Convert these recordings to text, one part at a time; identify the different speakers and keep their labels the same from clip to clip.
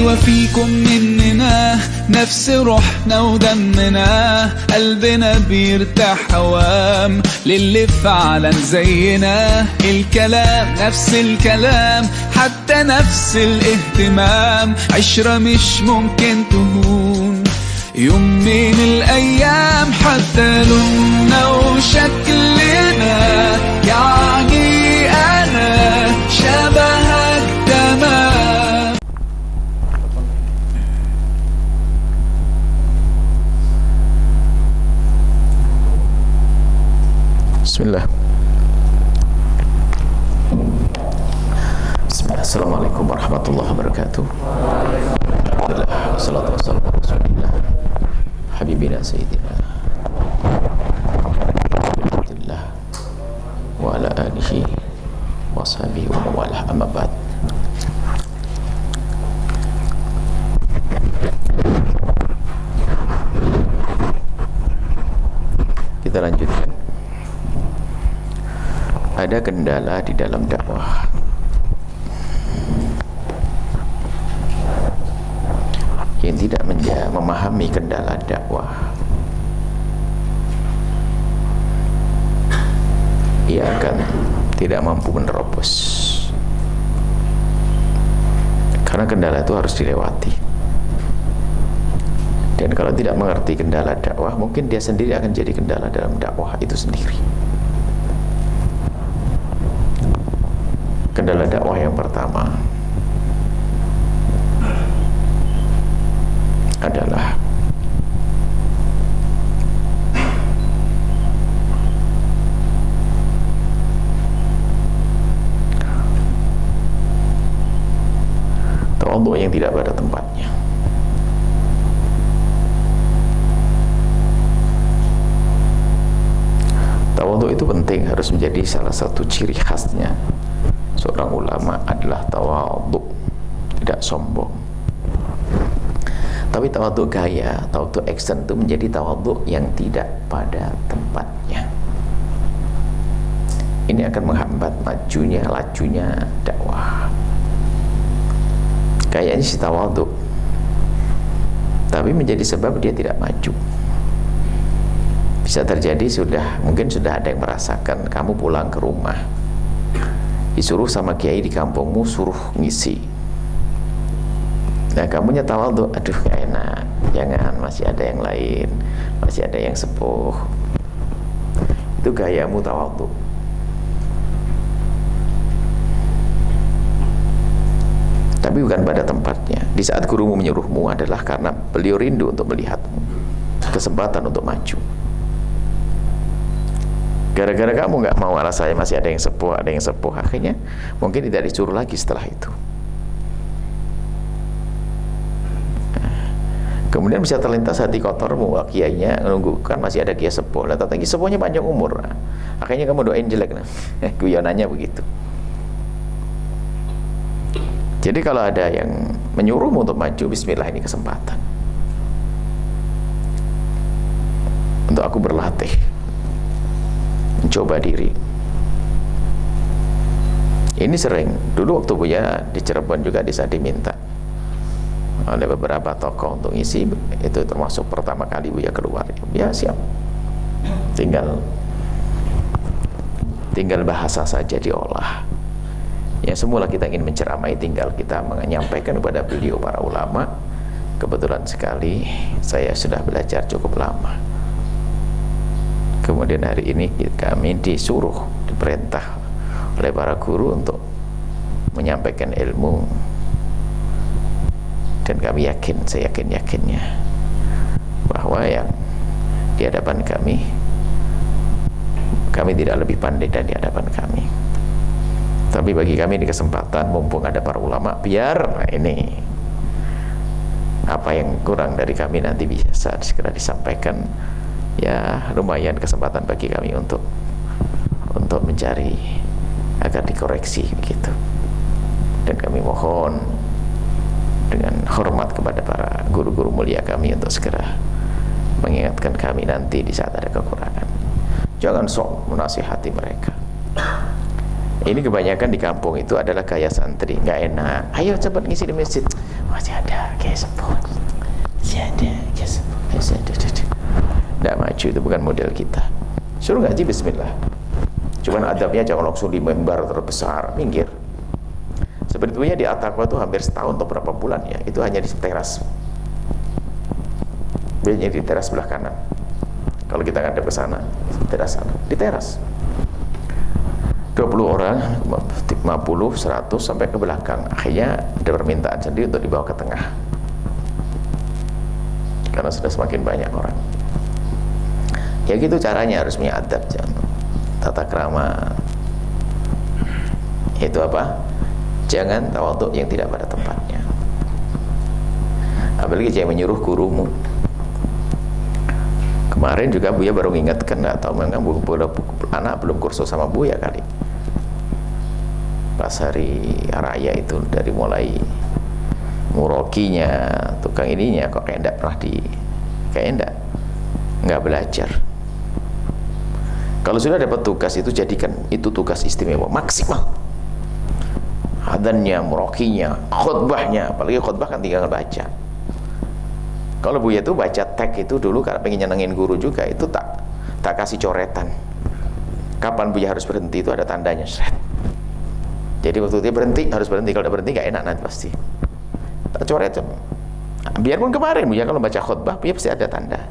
Speaker 1: وفيكم مننا نفس روحنا ودمنا، قلبنا بيرتاح هوام للي فعلا زينا. الكلام نفس الكلام، حتى نفس الاهتمام، عشرة مش ممكن تهون يوم من الأيام. حتى لوننا وشكلنا، يعني أنا شبهك تمام.
Speaker 2: Bismillah. Bismillah. Assalamualaikum warahmatullahi wabarakatuh. Alhamdulillah. Wassalatu wassalamu ala rasulillah habibina sayyidina Alhamdulillah wa ala alihi wa sahbihi wa mawalah, amma ba'd. Kita lanjutkan. Ada kendala di dalam dakwah. Yang tidak memahami kendala dakwah, ia akan tidak mampu menerobos. Karena kendala itu harus dilewati. Dan kalau tidak mengerti kendala dakwah, mungkin dia sendiri akan jadi kendala dalam dakwah itu sendiri. Kendala dakwah yang pertama adalah tawadhu yang tidak pada tempatnya. Tawadhu itu penting, harus menjadi salah satu ciri khasnya seorang ulama adalah tawadhu, tidak sombong. Tapi tawadhu gaya, tawadhu action itu menjadi tawadhu yang tidak pada tempatnya. Ini akan menghambat lajunya dakwah. Gayanya si tawadhu, tapi menjadi sebab dia tidak maju. Bisa terjadi mungkin sudah ada yang merasakan, kamu pulang ke rumah, disuruh sama kiai di kampungmu suruh ngisi. Nah, kamunya tawadhu, aduh gak enak, jangan, masih ada yang lain, masih ada yang sepuh. Itu gayamu tawadhu. Tapi bukan pada tempatnya. Di saat gurumu menyuruhmu adalah karena beliau rindu untuk melihatmu, kesempatan untuk maju. Gara-gara kamu gak mau, alasannya masih ada yang sepuh, akhirnya mungkin tidak disuruh lagi setelah itu. Kemudian bisa terlintas hati kotormu, kiainya nunggu, kan masih ada kiai sepuh, lah tapi sepuhnya panjang umur, akhirnya kamu doain jelek, guyonannya begitu. Jadi kalau ada yang menyuruhmu untuk maju, bismillah, ini kesempatan untuk aku berlatih, mencoba diri. Ini sering, dulu waktu Buya di Cirebon juga diminta oleh beberapa tokoh untuk ngisi, itu termasuk pertama kali Buya keluar. Ya siap, tinggal bahasa saja diolah. Ya semula kita ingin menceramai, tinggal kita menyampaikan kepada beliau para ulama. Kebetulan sekali saya sudah belajar cukup lama. Kemudian hari ini kami diperintah oleh para guru untuk menyampaikan ilmu. Dan kami yakin, saya yakinnya bahwa yang di hadapan kami tidak lebih pandai dari di hadapan kami. Tapi bagi kami ini kesempatan, mumpung ada para ulama, biar ini apa yang kurang dari kami nanti bisa segera disampaikan. Ya lumayan kesempatan bagi kami untuk mencari agar dikoreksi begitu. Dan kami mohon dengan hormat kepada para guru-guru mulia kami untuk segera mengingatkan kami nanti di saat ada kekurangan. Jangan sok menasihati mereka. Ini kebanyakan di kampung itu adalah gaya santri, nggak enak. Ayo cepat ngisi di masjid. Masih ada kayak sepuh, masih ada kayak sepuh, masih ada. Nggak maju, itu bukan model kita. Suruh ngaji bismillah. Cuman adabnya jangan langsung di mimbar terbesar, minggir. Sebetulnya di At-Taqwa itu hampir setahun atau berapa bulan ya, itu hanya di teras. Biasanya di teras sebelah kanan. Kalau kita ngadep ke sana, teras sana, di teras. 20 orang, 50, 100 sampai ke belakang. Akhirnya ada permintaan sendiri untuk dibawa ke tengah. Karena sudah semakin banyak orang. Ya gitu caranya, harus punya adab, tata krama. Itu apa? Jangan tawaduk yang tidak pada tempatnya. Apalagi jangan menyuruh gurumu. Kemarin juga Buya baru ingatkan, atau memang anak belum kursus sama Buya kali. Pas hari raya itu dari mulai murokinya, tukang ininya kok kayak enggak pernah kayak enggak belajar. Kalau sudah dapat tugas itu jadikan itu tugas istimewa maksimal. Adhannya, murokinya, khutbahnya, apalagi khutbah kan tinggal baca. Kalau Buya itu baca teks itu dulu karena pengen nyenengin guru juga, itu tak kasih coretan. Kapan Buya harus berhenti itu ada tandanya, seret. Jadi waktu dia berhenti, harus berhenti. Kalau udah berhenti gak enak nanti pasti. Tak coret. Biarpun kemarin Buya kalau baca khutbah, Buya pasti ada tanda.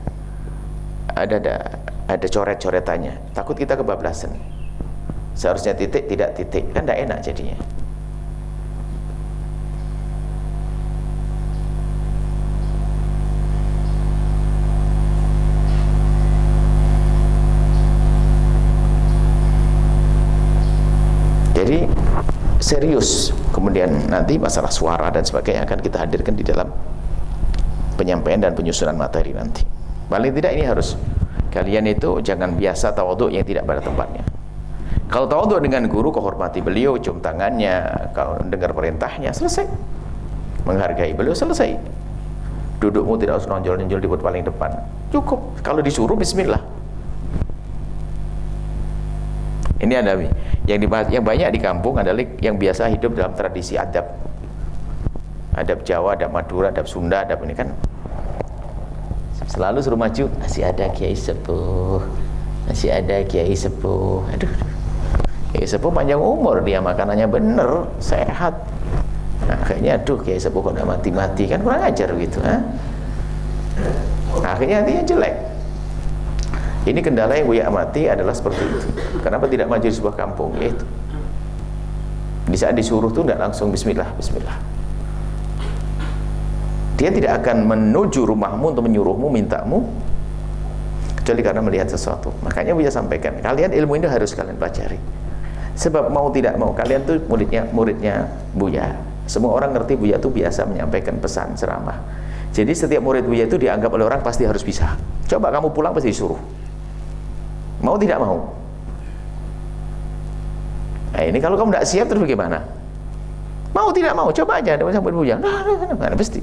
Speaker 2: Ada coret-coretannya. Takut kita kebablasan. Seharusnya titik, tidak titik. Kan gak enak jadinya. Jadi serius. Kemudian nanti masalah suara dan sebagainya akan kita hadirkan di dalam penyampaian dan penyusunan materi nanti. Paling tidak ini harus kalian itu jangan biasa tawaduk yang tidak pada tempatnya. Kalau tawaduk dengan guru, kehormati beliau, cium tangannya, kalau dengar perintahnya, selesai. Menghargai beliau, selesai. Dudukmu tidak harus nonjol-nonjol di paling depan, cukup. Kalau disuruh bismillah. Ini ada yang banyak di kampung adalah yang biasa hidup dalam tradisi adab Jawa, adab Madura, adab Sunda, adab ini kan selalu suruh maju, masih ada kiai sepuh, masih ada kiai sepuh. Aduh, kiai sepuh panjang umur, dia makanannya bener, sehat. Nah, akhirnya aduh kiai sepuh kok udah mati-mati, kan kurang ajar gitu, ha? Akhirnya artinya jelek. Ini kendala yang Buya amati adalah seperti itu. Kenapa tidak maju di sebuah kampung? Yaitu di saat disuruh tuh tidak langsung bismillah, bismillah. Dia tidak akan menuju rumahmu untuk menyuruhmu, mintamu, kecuali karena melihat sesuatu. Makanya Buya sampaikan, kalian ilmu ini harus kalian pelajari. Sebab mau tidak mau, kalian tuh muridnya Buya. Semua orang ngerti Buya tuh biasa menyampaikan pesan ceramah. Jadi setiap murid Buya itu dianggap oleh orang pasti harus bisa. Coba kamu pulang pasti disuruh. Mau tidak mau. Nah ini kalau kamu tidak siap terus bagaimana? Mau tidak mau, coba aja ada sampai Buya. Nah, pasti.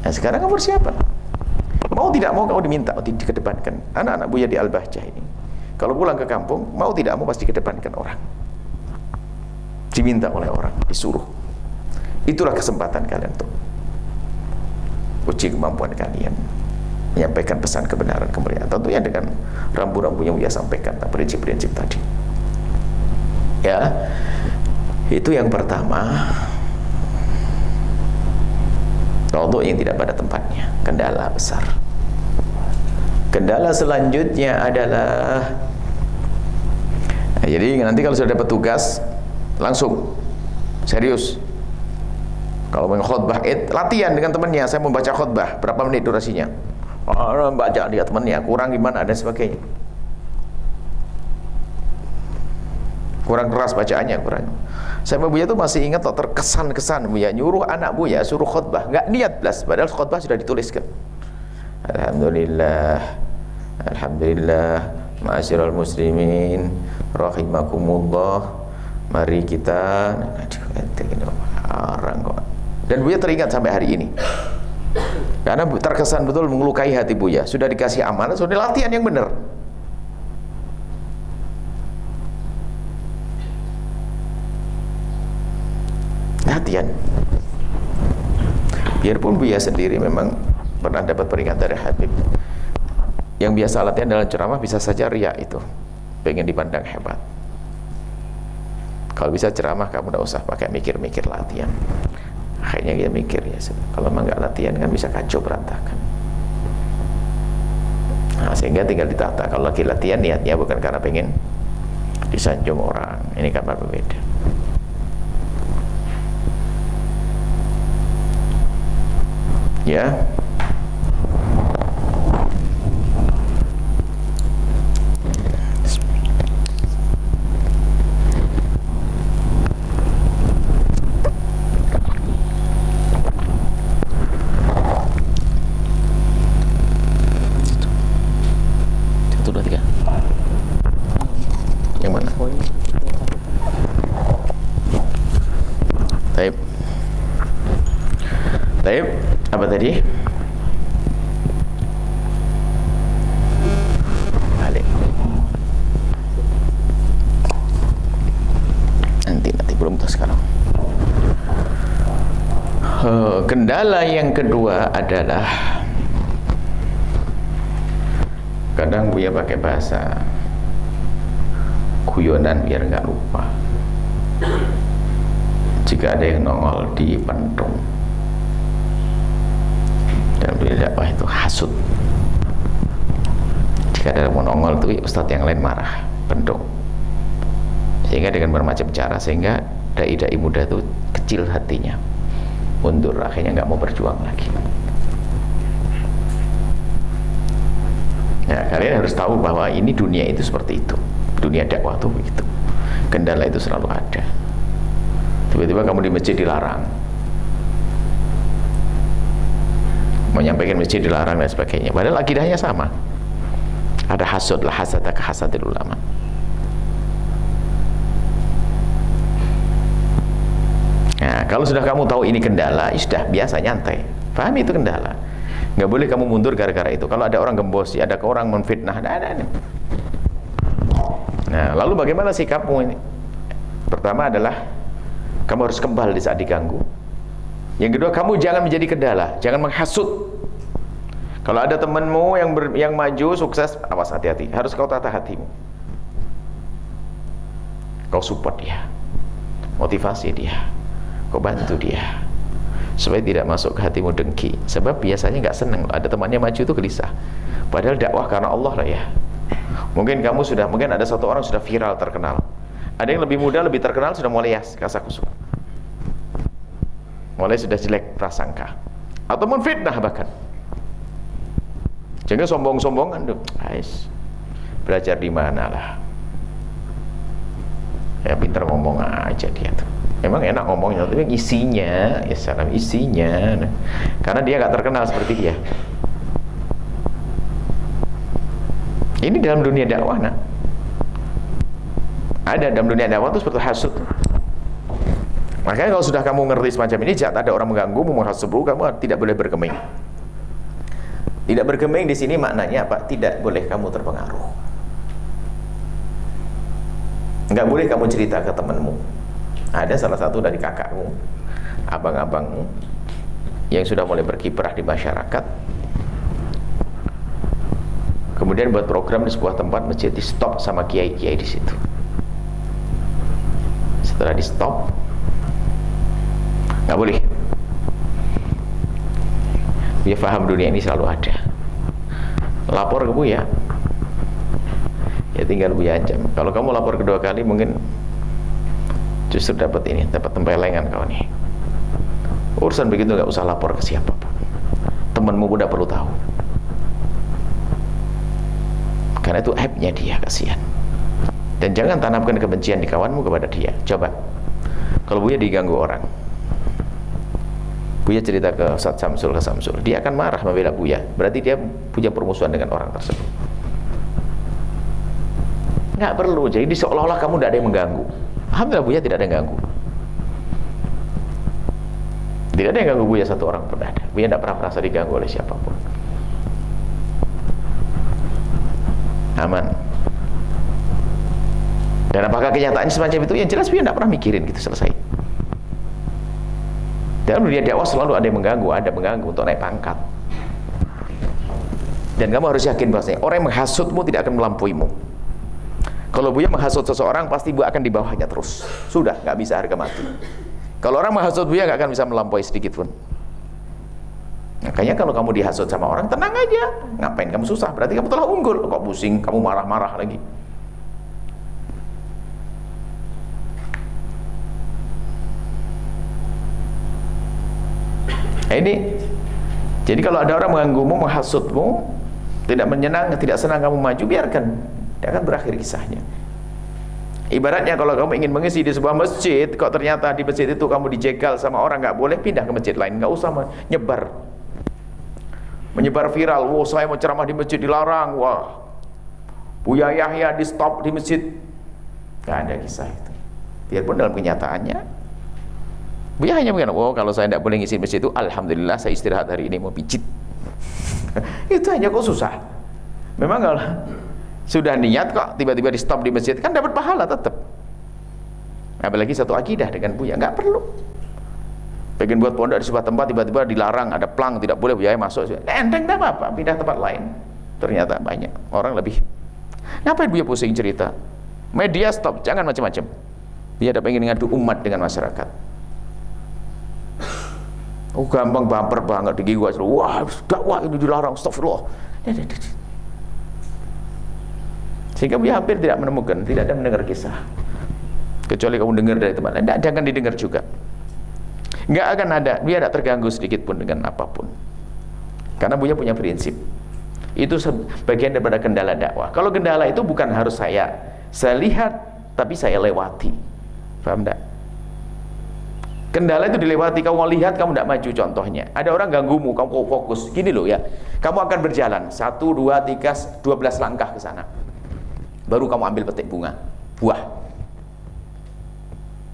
Speaker 2: Nah sekarang kamu bersiap. Mau tidak mau kamu diminta dikedepankan. Anak-anak Buya di Al-Bahjah ini, kalau pulang ke kampung, mau tidak mau pasti kedepankan orang. Diminta oleh orang, disuruh. Itulah kesempatan kalian untuk uji kemampuan kalian menyampaikan pesan kebenaran kemuliaan, tentunya dengan rambu-rambu yang Buya sampaikan, prinsip-prinsip tadi. Ya, itu yang pertama. Tawaduk yang tidak pada tempatnya, kendala besar. Kendala selanjutnya adalah, nah, jadi nanti kalau sudah dapat tugas langsung serius. Kalau mengkhotbah, latihan dengan temannya. Saya membaca khotbah, berapa menit durasinya? Baca dia temannya, kurang gimana dan sebagainya. Kurang keras bacaannya, kurang. Saya Buya tuh masih ingat loh, terkesan-kesan Buya nyuruh anak Buya suruh khotbah, nggak niat belas, padahal khotbah sudah dituliskan. Alhamdulillah, alhamdulillah, ma'asyiral muslimin, rahimakumullah. Mari kita, orang kok. Dan Buya teringat sampai hari ini. Karena terkesan betul mengelukai hati Buya. Sudah dikasih amanah, sudah latihan yang benar. Biarpun Buya sendiri memang pernah dapat peringatan dari Habib, yang biasa latihan dalam ceramah bisa saja riak itu, pengen dipandang hebat. Kalau bisa ceramah kamu tidak usah pakai mikir-mikir latihan. Akhirnya dia mikir, ya kalau memang nggak latihan kan bisa kacau berantakan. Nah, sehingga tinggal ditata. Kalau lagi latihan niatnya bukan karena pengen disanjung orang, ini kan berbeda. Ya. Taib, apa tadi? Balik. Nanti belum tahu sekarang. Kendala yang kedua adalah kadang Buya pakai bahasa guyonan biar nggak lupa. Jika ada yang nongol di pentung dalam dunia dakwah itu hasud. Jika ada yang nongol itu ustadz yang lain marah, pentung. Sehingga dengan bermacam cara, sehingga dai-dai muda itu kecil hatinya, mundur, akhirnya nggak mau berjuang lagi. Nah, kalian harus tahu bahwa ini dunia itu seperti itu. Dunia dakwah itu begitu. Kendala itu selalu ada. Tiba-tiba kamu di masjid dilarang, menyampaikan masjid dilarang dan sebagainya, padahal akidahnya sama. Ada hasud, lah hasada ka hasadil ulama. Nah, kalau sudah kamu tahu ini kendala, sudah biasa nyantai, pahami itu kendala. Nggak boleh kamu mundur gara-gara itu. Kalau ada orang gembos, ada orang menfitnah, ada. Nah, lalu bagaimana sikapmu ini? Pertama adalah kamu harus kebal di saat diganggu. Yang kedua, kamu jangan menjadi kendala, jangan menghasut. Kalau ada temanmu yang maju sukses, awas, hati-hati. Harus kau tata hatimu. Kau support dia, motivasi dia, kau bantu dia, supaya tidak masuk ke hatimu dengki. Sebab biasanya nggak seneng ada temannya maju itu gelisah. Padahal dakwah karena Allah lah ya. Mungkin ada satu orang sudah viral terkenal. Ada yang lebih muda, lebih terkenal, sudah mulai kasakusuk, mulai sudah jelek prasangka, atau menfitnah bahkan. Jangan sombong-sombongan, belajar di mana lah. Ya pintar ngomong aja dia tuh. Emang enak ngomongnya, tapi isinya, ya salam isinya. Karena dia nggak terkenal seperti dia. Ini dalam dunia dakwah, nah. Ada dalam dunia dakwah itu seperti hasud. Makanya kalau sudah kamu ngerti semacam ini, jika ada orang mengganggu, menghasutmu, kamu tidak boleh bergeming. Tidak bergeming di sini maknanya apa? Tidak boleh kamu terpengaruh. Nggak boleh kamu cerita ke temanmu. Ada salah satu dari kakakmu, abang-abangmu, yang sudah mulai berkiprah di masyarakat, kemudian buat program di sebuah tempat masjid, di stop sama kiai-kiai di situ. Setelah di stop, nggak boleh. Dia paham dunia ini selalu ada. Lapor ke Buya, ya tinggal Buya ancam. Kalau kamu lapor kedua kali, mungkin justru dapat tempelengan kau nih. Urusan begitu nggak usah lapor ke siapapun. Temanmu udah perlu tahu. Karena itu aibnya dia, kasihan. Dan jangan tanamkan kebencian di kawanmu kepada dia. Coba, kalau Buya diganggu orang, Buya cerita ke Ustaz Samsul, dia akan marah membela Buya. Berarti dia punya permusuhan dengan orang tersebut. Nggak perlu, jadi seolah-olah kamu tidak ada yang mengganggu. Alhamdulillah Buya tidak ada yang ganggu. Tidak ada yang ganggu Buya satu orang pun ada. Buya tidak pernah merasa diganggu oleh siapapun. Aman. Dan apakah kenyataannya semacam itu? Yang jelas Buya tidak pernah mikirin gitu, selesai. Dalam dunia dakwah selalu ada yang mengganggu untuk naik pangkat. Dan kamu harus yakin bahwasanya orang yang menghasutmu tidak akan melampauimu. Kalau Buya menghasut seseorang, pasti Buya akan di bawahnya terus. Sudah, nggak bisa harga mati. Kalau orang menghasut Buya, nggak akan bisa melampaui sedikit pun. Makanya kalau kamu dihasut sama orang, tenang aja. Ngapain kamu susah? Berarti kamu telah unggul. Kok pusing, kamu marah-marah lagi. Ini, jadi kalau ada orang mengganggumu, menghasutmu, tidak senang kamu maju, biarkan. Dia akan berakhir kisahnya. Ibaratnya kalau kamu ingin mengisi di sebuah masjid, kok ternyata di masjid itu kamu dijegal sama orang, nggak boleh, pindah ke masjid lain, nggak usah menyebar viral. Wah, saya mau ceramah di masjid dilarang. Wah, Buya Yahya di stop di masjid. Nggak ada kisah itu. Biarpun dalam kenyataannya Buya hanya mengatakan, oh kalau saya tidak boleh ngisi masjid itu, alhamdulillah saya istirahat hari ini mau pijit. Itu aja, kok susah. Memang kalau sudah niat kok tiba-tiba di stop di masjid, kan dapat pahala tetap. Apalagi satu akidah dengan Buya, nggak perlu. Pengen buat pondok di sebuah tempat, tiba-tiba dilarang, ada plang, tidak boleh, Buya masuk. Enteng, tidak apa-apa, pindah tempat lain. Ternyata banyak orang lebih. Ngapain Buya pusing cerita? Media stop, jangan macam-macam. Dia ada pengen ngadu umat dengan masyarakat. Oh, gampang baper banget digigit. Wah, dakwah ini dilarang, astagfirullah. Sehingga Buya hampir tidak menemukan, tidak ada mendengar kisah. Kecuali kamu dengar dari teman lain, jangan didengar juga. Nggak akan ada, Buya tidak terganggu sedikit pun dengan apapun. Karena Buya punya prinsip. Itu bagian daripada kendala dakwah. Kalau kendala itu bukan harus saya lihat, tapi saya lewati. Paham enggak? Kendala itu dilewati, kamu lihat, kamu tidak maju. Contohnya, ada orang ganggumu, kamu fokus. Gini loh ya, kamu akan berjalan 1, 2, 3, 12 langkah ke sana. Baru kamu ambil petik buah.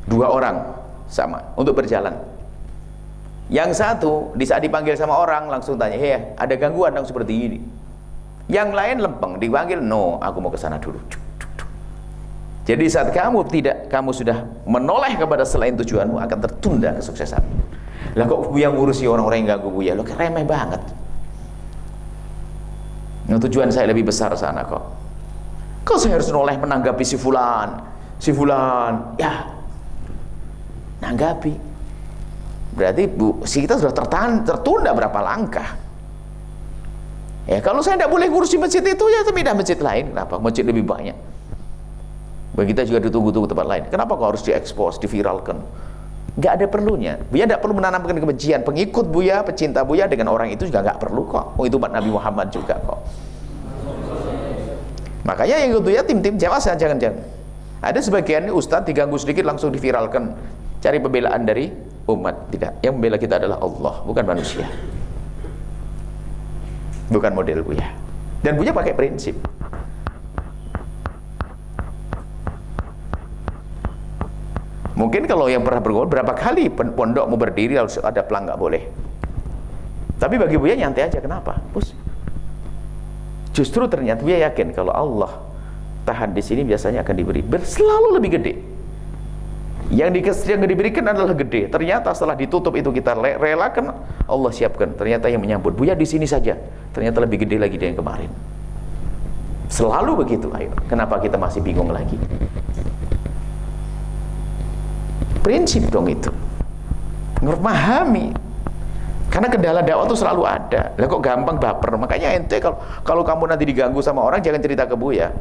Speaker 2: 2 orang sama untuk berjalan. Yang satu di saat dipanggil sama orang langsung tanya, "Hei, ada gangguan dong seperti ini." Yang lain lempeng, dipanggil, "No, aku mau ke sana dulu." Jadi saat kamu sudah menoleh kepada selain tujuanmu, akan tertunda kesuksesan. Lah kok Buya ngurusi orang-orang yang ganggu Buya? Lo remeh banget. Nah, tujuan saya lebih besar sana kok. Kok saya harus noleh menanggapi si fulan? Ya, nanggapi. Berarti kita sudah tertunda berapa langkah. Ya, kalau saya tidak boleh ngurusi masjid itu, ya pindah masjid lain. Kenapa? Masjid lebih banyak. Bagi kita juga ditunggu-tunggu tempat lain. Kenapa kok harus diekspos, diviralkan? Nggak ada perlunya. Buya tidak perlu menanamkan kebencian. Pengikut Buya, pecinta Buya dengan orang itu juga nggak perlu kok. Oh, itu umat Nabi Muhammad juga kok. Makanya yang ikut Buya tim-tim jawab, jangan. Ada sebagian ustadz diganggu sedikit langsung diviralkan, cari pembelaan dari umat. Tidak. Yang membela kita adalah Allah, bukan manusia. Bukan model Buya. Dan Buya pakai prinsip. Mungkin kalau yang pernah bergaul berapa kali pondok mau berdiri harus ada pelang, nggak boleh. Tapi bagi Buya nyantai aja. Kenapa? Justru ternyata Buya yakin kalau Allah tahan di sini biasanya akan diberi selalu lebih gede. Yang diberikan adalah gede. Ternyata setelah ditutup itu kita relakan, Allah siapkan. Ternyata yang menyambut Buya di sini saja, ternyata lebih gede lagi dari yang kemarin. Selalu begitu. Ayo, kenapa kita masih bingung lagi? Prinsip dong itu, memahami. Karena kendala dakwah itu selalu ada. Lah kok gampang baper. Makanya ente kalau kamu nanti diganggu sama orang, jangan cerita ke Buya.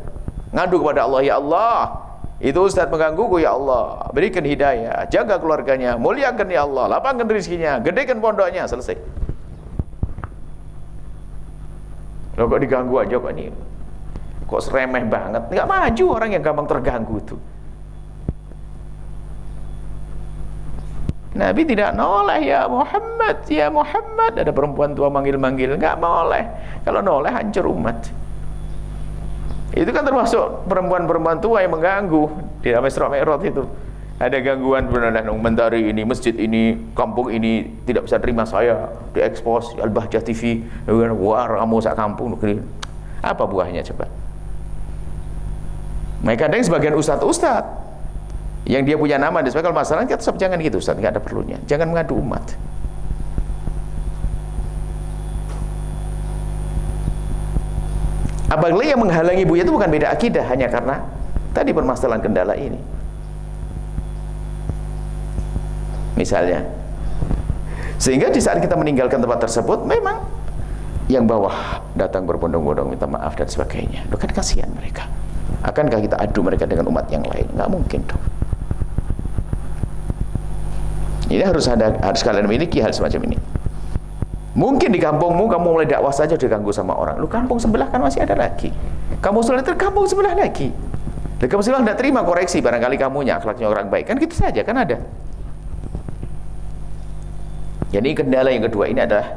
Speaker 2: Ngadu kepada Allah, ya Allah, itu ustadz menggangguku, ya Allah, berikan hidayah, jaga keluarganya, muliakan ya Allah, lapangkan rezekinya, gedekan pondoknya, selesai. Lo kok diganggu aja kok ini, kok seremeh banget, nggak maju orang yang gampang terganggu itu. Nabi tidak noleh, ya Muhammad, ya Muhammad. Ada perempuan tua manggil-manggil, nggak noleh. Kalau noleh hancur umat. Itu kan termasuk perempuan-perempuan tua yang mengganggu di Isra Mi'raj itu. Ada gangguan benar, mentari ini, masjid ini, kampung ini tidak bisa terima saya, diekspos Al-Bahjah TV. Wah, kamu sak kampung. Apa buahnya coba? Mereka ada yang sebagian ustadz Yang dia punya nama, dan kalau masalah kita tetap jangan gitu Ustaz, nggak ada perlunya. Jangan mengadu umat. Apalagi yang menghalangi Buya itu bukan beda akidah, hanya karena tadi permasalahan kendala ini. Misalnya, sehingga di saat kita meninggalkan tempat tersebut, memang yang bawah datang berbondong-bondong minta maaf dan sebagainya. Loh, kan kasihan mereka. Akankah kita adu mereka dengan umat yang lain? Nggak mungkin dong. Ini harus kalian miliki hal semacam ini. Mungkin di kampungmu kamu mulai dakwah saja diganggu sama orang. Lu kampung sebelah kan masih ada lagi. Kamu sudah kampung sebelah lagi. Dan kamu sebelah tidak terima koreksi, barangkali kamunya akhlaknya orang baik. Kan gitu saja, kan ada. Jadi kendala yang kedua ini adalah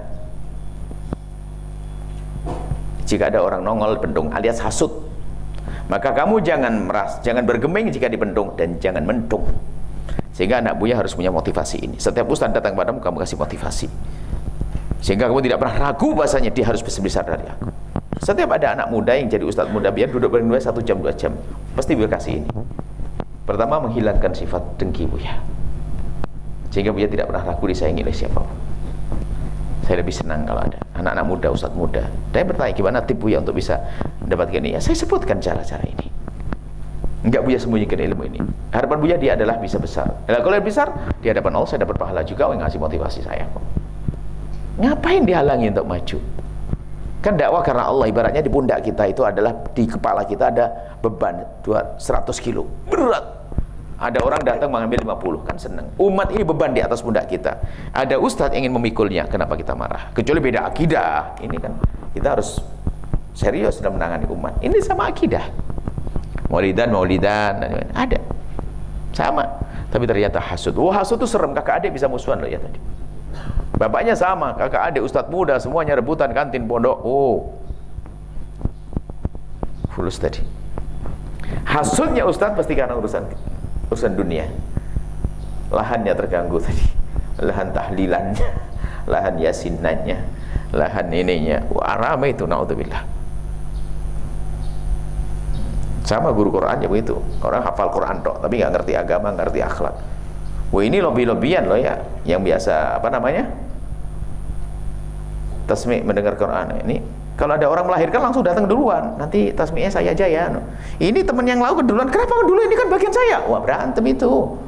Speaker 2: jika ada orang nongol bendung alias hasud, maka kamu jangan bergeming jika dibendung, dan jangan mendung. Sehingga anak Buya harus punya motivasi ini. Setiap ustaz datang padamu, kamu kasih motivasi, sehingga kamu tidak pernah ragu bahasanya dia harus besar dari aku. Setiap ada anak muda yang jadi ustaz muda, biar duduk berdua 1 jam 2 jam, pasti Buya kasih ini. Pertama, menghilangkan sifat dengki Buya, sehingga Buya tidak pernah ragu disayangi oleh siapapun. Saya lebih senang kalau ada anak-anak muda, ustaz muda. Saya bertanya, gimana tip Buya untuk bisa mendapatkan ini? Ya, saya sebutkan cara-cara ini. Enggak Buya sembunyikan ilmu ini. Harapan Buya dia adalah bisa besar. Nah, kalau besar, di hadapan Allah saya dapat pahala juga yang ngasih motivasi saya kok. Ngapain dihalangi untuk maju? Kan dakwah karena Allah, ibaratnya di pundak kita itu adalah, di kepala kita ada beban 100 kilo. Berat. Ada orang datang mengambil 50, kan senang. Umat ini beban di atas pundak kita. Ada ustadz ingin memikulnya, kenapa kita marah? Kecuali beda akidah. Ini kan kita harus serius dalam menangani umat. Ini sama akidah. Maulidan, ada sama, tapi ternyata hasud. Hasud itu serem, kakak adik bisa musuhan loh ya tadi. Bapaknya sama, kakak adik, ustadz muda, semuanya rebutan kantin pondok. Fulus tadi. Hasudnya ustadz pasti karena urusan dunia. Lahannya terganggu tadi, lahan tahlilannya, lahan yasinannya, lahan ininya. Wah, ramai itu, naudzubillah. Sama guru Qurannya begitu. Orang hafal Quran tok, tapi nggak ngerti agama, nggak ngerti akhlak. Wah, ini lobby-lobbyan loh ya, yang biasa apa namanya? Tasmi' mendengar Quran. Ini kalau ada orang melahirkan langsung datang duluan. Nanti tasmi'nya saya aja ya. Ini teman yang lalu duluan. Kenapa dulu, ini kan bagian saya? Wah, berantem itu.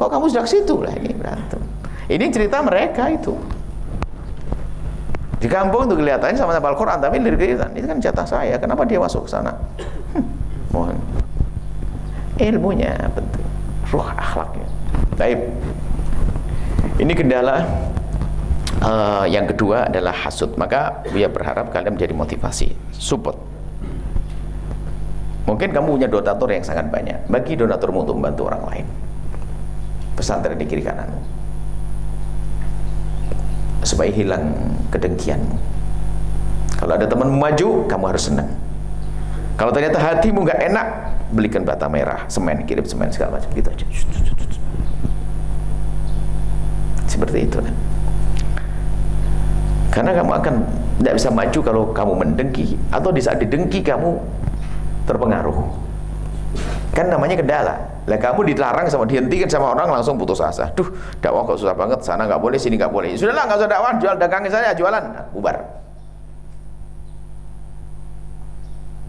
Speaker 2: Kok kamu sudah ke situ? Lah, ini berantem. Ini cerita mereka itu. Di kampung tuh kelihatannya sama hafal Quran, tapi lirik-lirikan. Ini kan jatah saya. Kenapa dia masuk ke sana? Mohon ilmunya penting, ruh akhlaknya. Baik, ini kendala yang kedua adalah hasud. Maka Buya berharap kalian menjadi motivasi, support. Mungkin kamu punya donatur yang sangat banyak, bagi donaturmu untuk membantu orang lain. Pesantren di kiri kananmu, supaya hilang kedengkianmu. Kalau ada teman maju, kamu harus senang. Kalau ternyata hatimu nggak enak, belikan bata merah, semen, kirim semen segala macam, gitu aja. Seperti itu kan. Karena kamu akan tidak bisa maju kalau kamu mendengki, atau di saat didengki kamu terpengaruh. Kan namanya kendala. Lah kamu dilarang sama dihentikan sama orang, langsung putus asa. Duh, dakwah kok susah banget, sana nggak boleh, sini nggak boleh. Sudahlah, nggak usah dakwah, jual dagangnya saja, jualan, nah, bubar.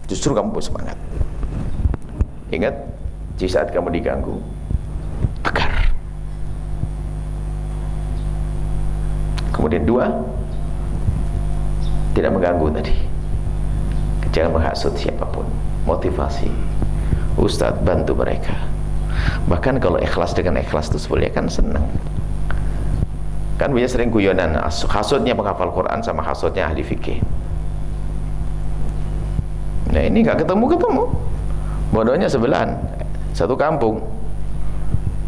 Speaker 2: Justru kamu bersemangat. Ingat, di saat kamu diganggu, tegar. Kemudian 2, tidak mengganggu tadi. Jangan menghasut siapapun. Motivasi, ustadz bantu mereka. Bahkan kalau ikhlas dengan ikhlas itu sebenarnya kan senang. Kan biasa sering guyonan, hasutnya penghafal Quran sama hasutnya ahli fikih. Nah ini nggak ketemu, bodohnya sebelahan, satu kampung.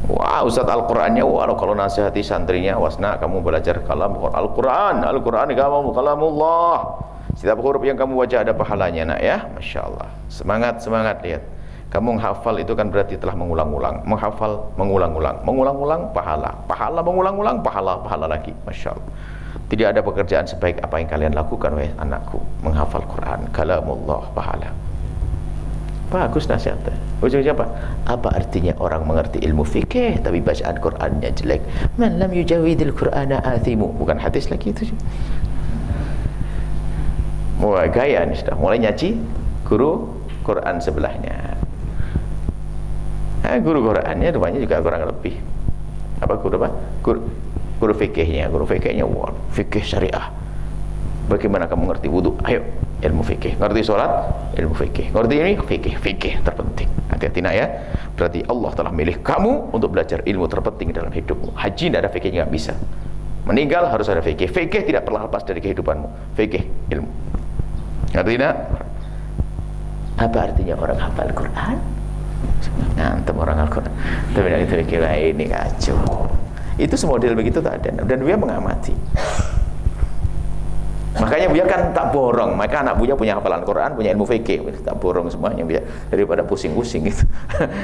Speaker 2: Wah, ustadz Al-Qurannya, wah kalau nasihati santrinya, wasna kamu belajar kalam Al-Quran kamu kalamullah. Setiap huruf yang kamu baca ada pahalanya, nak ya, masya Allah. Semangat lihat. Kamu menghafal itu kan berarti telah mengulang-ulang, menghafal mengulang-ulang pahala mengulang-ulang pahala lagi, masya Allah. Tidak ada pekerjaan sebaik apa yang kalian lakukan, wahai anakku, menghafal Quran, kalamullah, pahala. Bagus nasihatnya. Ujungnya apa? Apa artinya orang mengerti ilmu fikih tapi bacaan Qur'annya jelek? Man lam yujawidil Qur'ana athimu. Bukan hadis lagi itu. Wah, gaya nih sudah. Mulai nyaci guru Qur'an sebelahnya. Guru Qur'annya rupanya juga kurang lebih. Apa guru apa? Guru fikihnya. Guru fikihnya, wah, fikih syariah. Bagaimana kamu ngerti wudu? Ayo, ilmu fikih. Ngerti sholat? Ilmu fikih. Ngerti ini? Fikih terpenting. Hati-hati nak ya. Berarti Allah telah milih kamu untuk belajar ilmu terpenting dalam hidupmu. Haji tidak ada fikihnya, nggak bisa. Meninggal harus ada fikih. Fikih tidak pernah lepas dari kehidupanmu. Fikih, ilmu. Ngerti nak? Apa artinya orang hafal Quran? Ngantem orang Al-Quran. Tapi itu kira ini kacau. Itu semodel begitu tak ada. Dan dia mengamati. Makanya Buya kan tak borong. Maka anak Buya punya hafalan Quran, punya ilmu fikih, tak borong semuanya Buya daripada pusing-pusing gitu.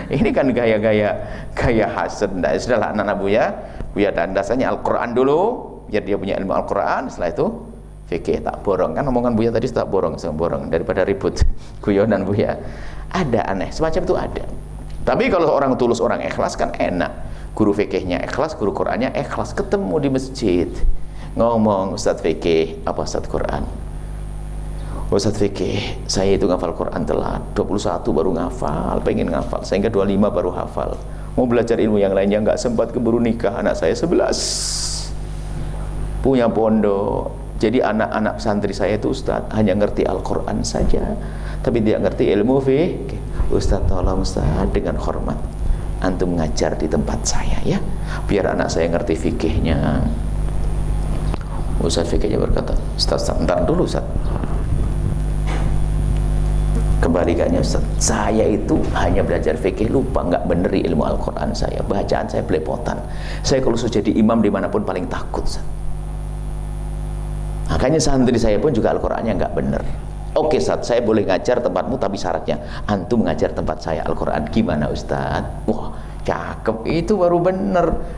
Speaker 2: Ini kan gaya hasad. Nah, sudahlah anak Buya dasarnya Al-Quran dulu, biar dia punya ilmu Al-Quran. Setelah itu fikih, tak borong. Kan omongan Buya tadi tak borong daripada ribut guyonan Buya. Ada aneh semacam itu ada. Tapi kalau orang tulus, orang ikhlas kan enak. Guru fikihnya ikhlas, guru Qurannya ikhlas, ketemu di masjid. Ngomong, Ustadz fikih, apa Ustadz Quran? Ustadz fikih, saya itu ngafal Quran telat, 21 baru ngafal, pengen ngafal, sehingga 25 baru hafal. Mau belajar ilmu yang lainnya nggak sempat, keburu nikah, anak saya 11. Punya pondok. Jadi anak-anak santri saya itu Ustadz hanya ngerti Al-Quran saja, tapi tidak ngerti ilmu fikih. Ustadz tolong Ustadz dengan hormat, antum ngajar di tempat saya ya, biar anak saya ngerti fikihnya. Ustadz fikihnya berkata, Ustadz, ntar dulu Ustadz. Kebalikannya Ustadz, saya itu hanya belajar fikih, lupa nggak beneri ilmu Al-Quran saya, bacaan saya belepotan. Saya kalau sudah jadi imam dimanapun paling takut Ustadz. Makanya santri saya pun juga Al-Qurannya nggak bener. Oke Ustadz, saya boleh ngajar tempatmu, tapi syaratnya antum ngajar tempat saya Al-Quran. Gimana Ustadz? Wah, cakep, itu baru bener.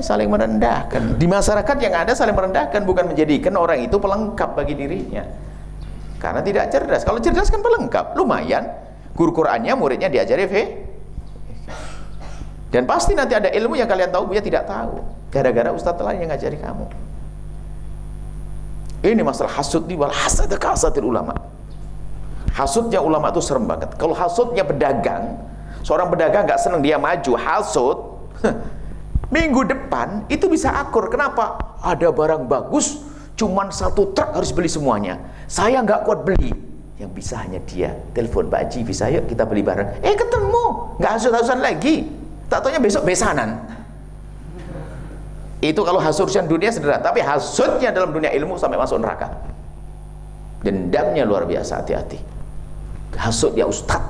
Speaker 2: Saling merendahkan. Di masyarakat yang ada saling merendahkan, bukan menjadikan orang itu pelengkap bagi dirinya. Karena tidak cerdas. Kalau cerdas kan pelengkap, lumayan. Guru Qurannya muridnya diajari dan pasti nanti ada ilmu yang kalian tahu, Buya tidak tahu. Gara-gara ustadz lain yang ngajari kamu. Ini masalah hasud di wal hasad kasatil ulama. Hasudnya ulama itu serem banget. Kalau hasudnya pedagang, seorang pedagang nggak senang dia maju, hasud. Minggu depan itu bisa akur. Kenapa? Ada barang bagus, cuman 1 truk harus beli semuanya. Saya nggak kuat beli. Yang bisa hanya dia. Telepon Pak Haji, bisa yuk kita beli barang. Ketemu, nggak hasud-hasudan lagi. Tak taunya besok besanan. Itu kalau hasudnya dunia sederhana, tapi hasudnya dalam dunia ilmu sampai masuk neraka. Dendamnya luar biasa, hati-hati. Hasud ya ustad.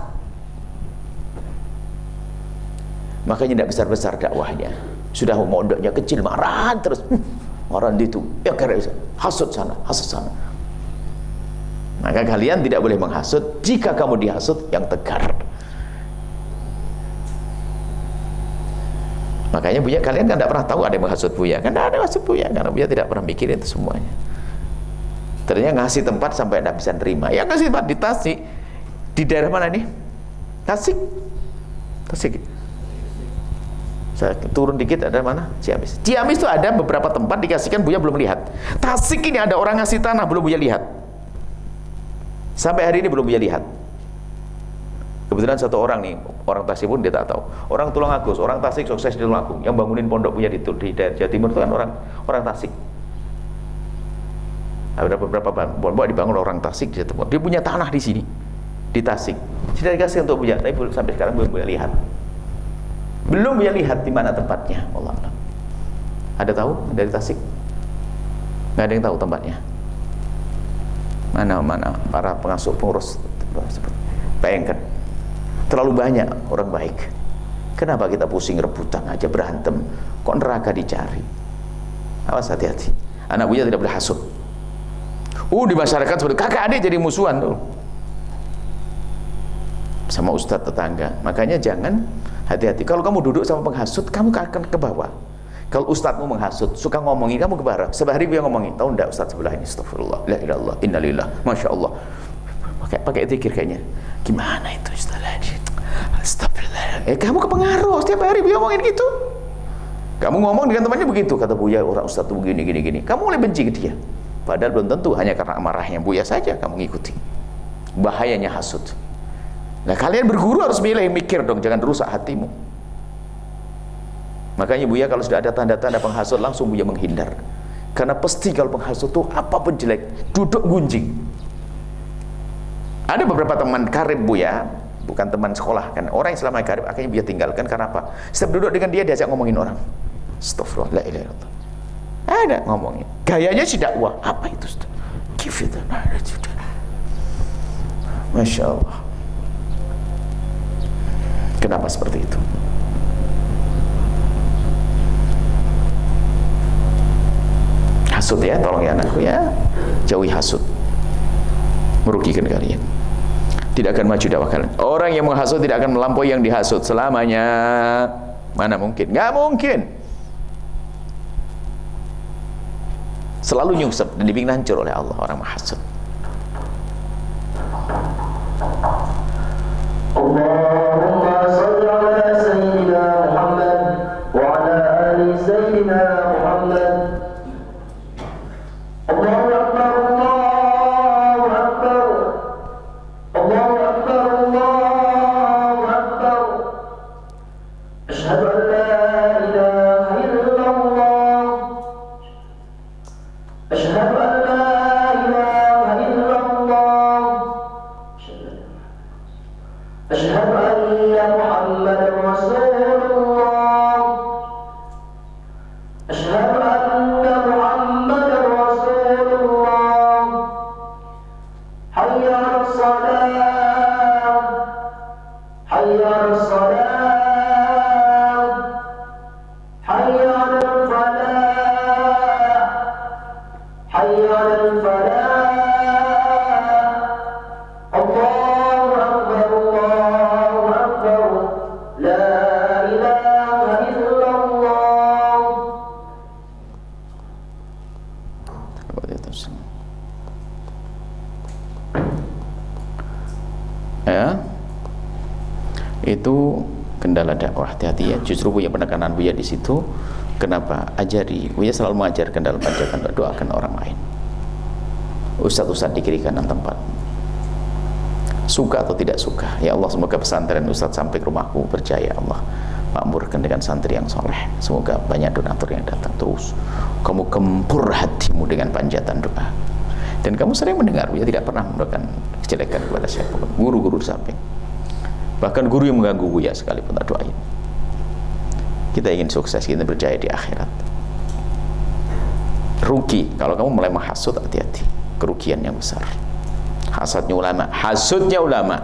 Speaker 2: Makanya tidak besar-besar dakwahnya. Sudah mondoknya kecil, marah terus. Marah itu, ya karena hasud sana, hasud sana. Maka kalian tidak boleh menghasut. Jika kamu dihasut, yang tegar. Makanya Buya, kalian kan tidak pernah tahu ada yang menghasut Buya. Kan tidak ada menghasut Buya, karena Buya tidak pernah mikirin itu semuanya. Ternyata ngasih tempat sampai tidak bisa nerima. Ya ngasih tempat di Tasik. Di daerah mana nih? Tasik. Saya turun dikit, ada mana? Ciamis. Ciamis itu ada beberapa tempat dikasihkan, Buya belum lihat. Tasik ini ada orang ngasih tanah, belum Buya lihat. Sampai hari ini belum Buya lihat. Kebetulan satu orang nih, orang Tasik pun dia tak tahu. Orang Tulungagung, orang Tasik sukses di Tulungagung, yang bangunin pondok Buya di daerah Jawa Timur itu kan orang Tasik. Ada beberapa pondok dibangun orang Tasik di Jawa Timur. Dia punya tanah di sini, di Tasik. Sudah dikasih untuk Buya, tapi sampai sekarang belum Buya lihat. Belum Buya lihat di mana tempatnya. Allah Allah. Ada tahu dari Tasik? Nggak ada yang tahu tempatnya. Mana para pengurus bayangkan, terlalu banyak orang baik. Kenapa kita pusing rebutan aja, berantem? Kok neraka dicari? Awas, hati-hati. Anak Buya tidak boleh hasud. Di masyarakat seperti kakak adik jadi musuhan tuh sama ustadz tetangga. Makanya jangan, hati-hati. Kalau kamu duduk sama penghasut, kamu akan ke bawah. Kalau ustadzmu menghasut, suka ngomongin, kamu ke bawah. Sehari Buya ngomongin, tahu enggak ustadz sebelah ini, astagfirullah, la ilallah, innalillah, masya Allah. pakai zikir kayaknya. Gimana itu istilahnya? Astagfirullah. Kamu kepengaruh setiap hari Buya ngomongin gitu. Kamu ngomong dengan temannya begitu, kata Buya orang ustaz tuh begini gini. Kamu mulai benci ke dia. Padahal belum tentu, hanya karena amarahnya Buya saja kamu ngikuti. Bahayanya hasud. Nah, kalian berguru harus mikir dong, jangan rusak hatimu. Makanya Buya kalau sudah ada tanda-tanda penghasut langsung Buya menghindar. Karena pasti kalau penghasut itu apapun jelek, duduk gunjing. Ada beberapa teman karib Buya, bukan teman sekolah kan, orang yang selama karib akhirnya Buya tinggalkan karena apa? Setiap duduk dengan dia diajak ngomongin orang. Astagfirullah, la ilaha illallah. Ada ngomongin. Gayanya si dakwah. Apa itu? Kifita. Masya Allah. Kenapa seperti itu? Hasud ya, tolong ya anakku ya, jauhi hasud, merugikan kalian, tidak akan maju dakwah kalian. Orang yang menghasut tidak akan melampaui yang dihasut selamanya. Mana mungkin? Nggak mungkin. Selalu nyungsep dan dibikin hancur oleh Allah orang menghasut.
Speaker 3: Allahumma salli ala Sayyidina Muhammad wa ala ali Sayyidina Muhammad. Allahu Akbar, Allahu Akbar, Allahu Akbar, Allahu Akbar. Asyhadu an la ilaha illallah. Asyhadu an la ilaha illallah. Asyhadu anna Muhammadan Rasulullah. Asyhadu anna Muhammadan Rasulullah. Hayya 'alas salat. Hayya 'alas salat. Hayya 'alal falah. Hayya 'alal falah. Allahu Akbar, Allahu Akbar. La ilaha illallah.
Speaker 2: Ya, itu kendala dakwah. Hati-hati ya. Justru Buya penekanan Buya di situ. Kenapa? Ajari. Buya selalu mengajarkan dalam ajaran doakan orang lain. Ustaz-ustaz di kiri kanan tempat. Suka atau tidak suka, ya Allah, semoga pesantren Ustaz sampai ke rumahku berjaya. Allah makmurkan dengan santri yang soleh. Semoga banyak donatur yang datang. Terus kamu gempur hatimu dengan panjatan doa. Dan kamu sering mendengar, Buya tidak pernah mendoakan kejelekan kepada siapapun, guru-guru di samping. Bahkan guru yang mengganggu Buya sekalipun tak doain. Kita ingin sukses, kita berjaya di akhirat. Rugi kalau kamu mulai menghasut, hati-hati, kerugian yang besar. Hasadnya ulama, hasudnya ulama.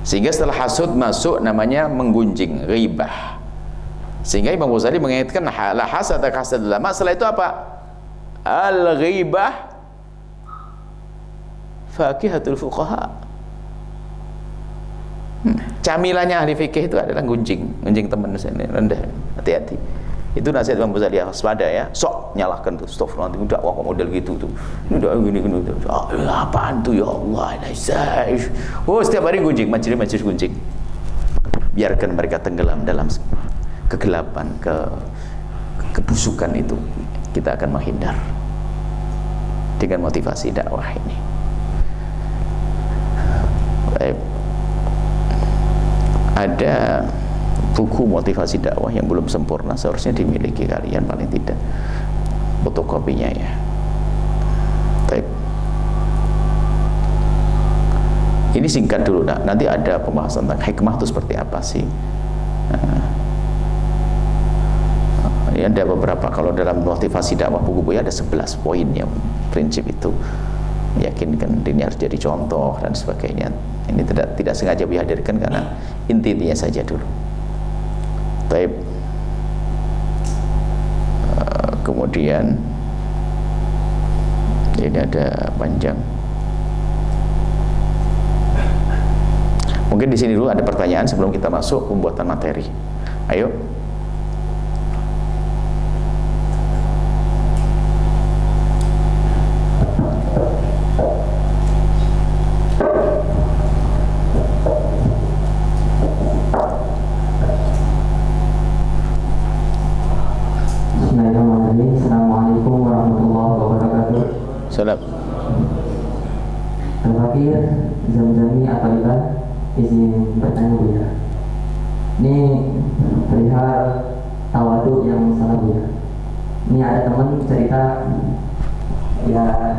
Speaker 2: Sehingga setelah hasud masuk namanya menggunjing, ghibah. Sehingga Imam Ghazali mengingatkan la hasad hasad ulama. Setelah itu apa? Al-ghibah faqihatul fuqaha. Camilannya ahli fikih itu adalah gunjing teman sini rendah. Hati-hati. Itu nasihat Imam Ghazali, waspada ya. Sok nyalahkan tuh, astagfirullah, nanti dakwah kok model gitu tuh. Ini udah gini. Apaan tuh ya Allah, oh setiap hari gunjing, majelis gunjing. Biarkan mereka tenggelam dalam kegelapan, kebusukan itu. Kita akan menghindar dengan motivasi dakwah ini. Baik. Ada buku motivasi dakwah yang belum sempurna, seharusnya dimiliki kalian paling tidak fotokopinya ya. Baik. Ini singkat dulu, nanti ada pembahasan tentang hikmah itu seperti apa sih. Ini ada beberapa, kalau dalam motivasi dakwah buku Buya ada 11 poin yang prinsip itu meyakinkan ini harus jadi contoh dan sebagainya. Ini tidak sengaja Buya hadirkan karena intinya saja dulu. Baik. Kemudian ini ada panjang. Mungkin di sini dulu ada pertanyaan sebelum kita masuk pembuatan materi. Ayo. Salam.
Speaker 4: Al-Fakir Zamzami Ataliban, izin bertanya Buya. Ini perihal tawadhu yang salah Buya. Ini ada teman cerita, ya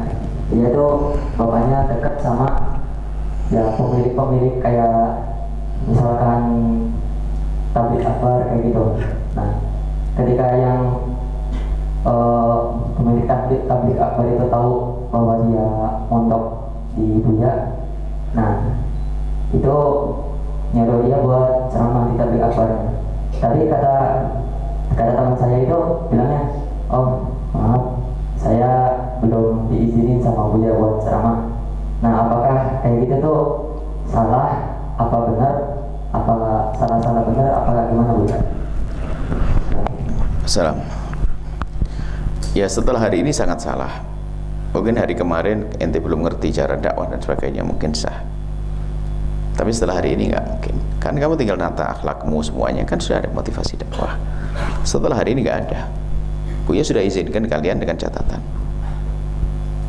Speaker 4: dia tuh bapaknya dekat sama ya pemilik kayak misalkan tablik akbar kayak gitu. Nah, ketika yang pemilik tablik akbar itu tahu bahwa dia mondok di Buya, nah itu nyuruh dia buat ceramah di tablik akbar. Tapi kata teman saya itu bilangnya, oh maaf, saya belum diizinin sama Buya buat ceramah. Nah, apakah kayak gitu tuh salah? Apa benar? Apa salah benar? Apa gimana Buya?
Speaker 2: Salam. Ya, setelah hari ini sangat salah. Mungkin hari kemarin ente belum ngerti cara dakwah dan sebagainya, mungkin sah. Tapi setelah hari ini nggak mungkin. Kan kamu tinggal nata akhlakmu semuanya, kan sudah ada motivasi dakwah. Setelah hari ini nggak ada. Buya sudah izinkan kalian dengan catatan,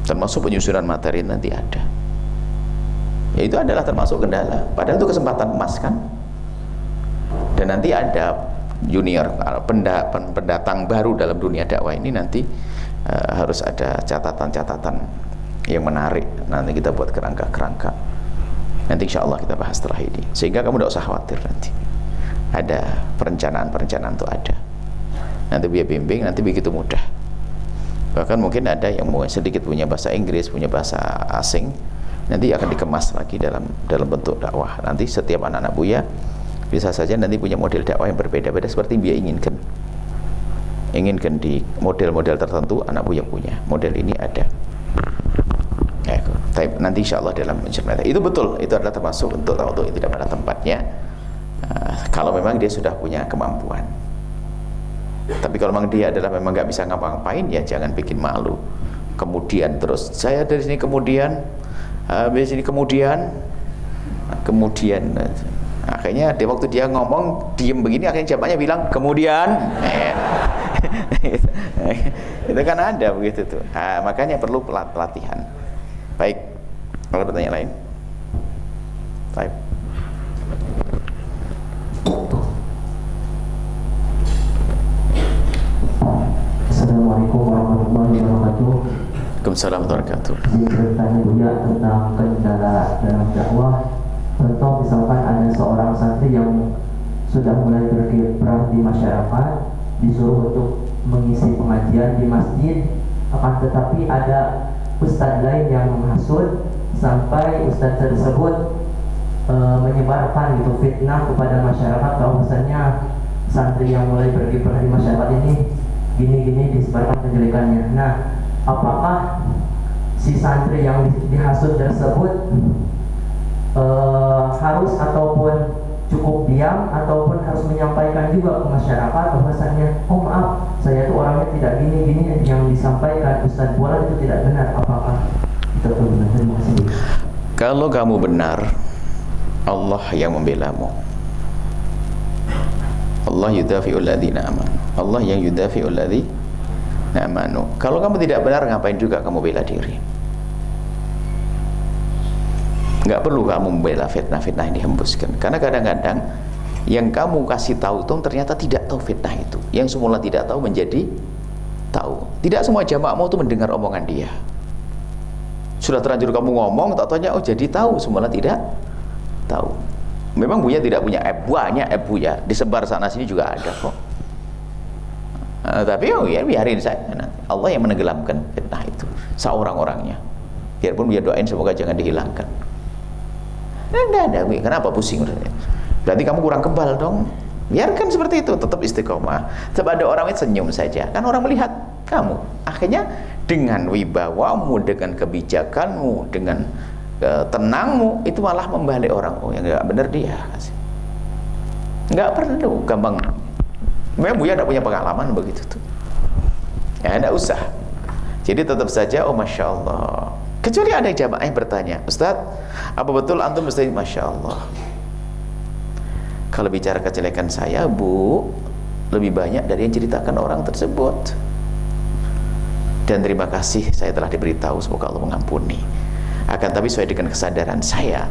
Speaker 2: termasuk penyusunan materi nanti ada. Ya, itu adalah termasuk kendala. Padahal itu kesempatan emas kan. Dan nanti ada junior, pendatang baru dalam dunia dakwah ini nanti harus ada catatan-catatan yang menarik. Nanti kita buat kerangka-kerangka. Nanti insya Allah kita bahas setelah ini. Sehingga kamu tidak usah khawatir nanti. Ada perencanaan itu ada. Nanti Buya bimbing, nanti begitu mudah. Bahkan mungkin ada yang sedikit punya bahasa Inggris, punya bahasa asing, nanti akan dikemas lagi dalam bentuk dakwah. Nanti setiap anak-anak Buya bisa saja nanti punya model dakwah yang berbeda-beda seperti Buya inginkan di model-model tertentu anak Buya punya. Model ini ada. Nanti insya Allah dalam mencermati. Itu betul, itu adalah termasuk untuk tawadhu yang tidak pada tempatnya. Kalau memang dia sudah punya kemampuan. Tapi kalau memang dia adalah memang nggak bisa ngapa-ngapain, ya jangan bikin malu. Kemudian terus saya dari sini kemudian akhirnya di waktu dia ngomong diem begini, akhirnya jawabannya bilang kemudian. Itu kan ada begitu tuh. Makanya perlu pelatihan. Baik, kalau pertanyaan lain. Baik.
Speaker 4: Assalamualaikum warahmatullahi wabarakatuh.
Speaker 2: Waalaikumsalam warahmatullahi wabarakatuh.
Speaker 4: Saya bertanya Buya tentang kendala dalam dakwah. Contoh misalkan ada seorang santri yang sudah mulai berkiprah di masyarakat, disuruh untuk mengisi pengajian di masjid, akan tetapi ada ustadz lain yang menghasut sampai ustadz tersebut menyebarkan gitu fitnah kepada masyarakat bahwasanya santri yang mulai berkiprah di masyarakat ini gini-gini, disebarkan kejelekannya. Nah, apakah si santri yang dihasut tersebut harus ataupun cukup diam ataupun harus menyampaikan juga ke masyarakat bahwasanya, oh maaf, saya tuh orangnya tidak gini-gini, yang disampaikan Ustadz Bualan itu tidak benar. Apakah itu benar? Terima kasih.
Speaker 2: Kalau kamu benar, Allah yang membelamu. Allah yudafi'ul ladzina amanu. Allah yang yudafi'ul ladzina amanu. Kalau kamu tidak benar, ngapain juga kamu bela diri? Nggak perlu kamu membela fitnah-fitnah yang dihembuskan. Karena kadang-kadang yang kamu kasih tahu itu ternyata tidak tahu fitnah itu. Yang semula tidak tahu menjadi tahu. Tidak semua jamaahmu itu mendengar omongan dia. Sudah terlanjur kamu ngomong, tak tanya, oh jadi tahu, semula tidak tahu. Memang Buya tidak punya app, banyak app Buya, disebar sana sini juga ada kok. Tapi oh ya biarin saja. Allah yang menenggelamkan fitnah itu seorang-orangnya. Biarpun Buya doain semoga jangan dihilangkan. Enggak ada, kenapa pusing? Berarti kamu kurang kebal dong. Biarkan seperti itu, tetap istiqomah. Sebab ada orang itu senyum saja, kan orang melihat kamu. Akhirnya dengan wibawamu, dengan kebijakanmu, dengan tenangmu, itu malah membalik orang. Oh yang nggak benar dia. Nggak perlu gampang. Memang Buya tidak punya pengalaman begitu tuh. Ya tidak usah. Jadi tetap saja, oh masya Allah. Kecuali ada jamaah yang bertanya, Ustaz, apa betul antum mesti masya Allah? Kalau bicara kejelekan saya, Bu, lebih banyak dari yang ceritakan orang tersebut. dan terima kasih saya telah diberitahu, semoga Allah mengampuni. Akan tapi sesuai dengan kesadaran saya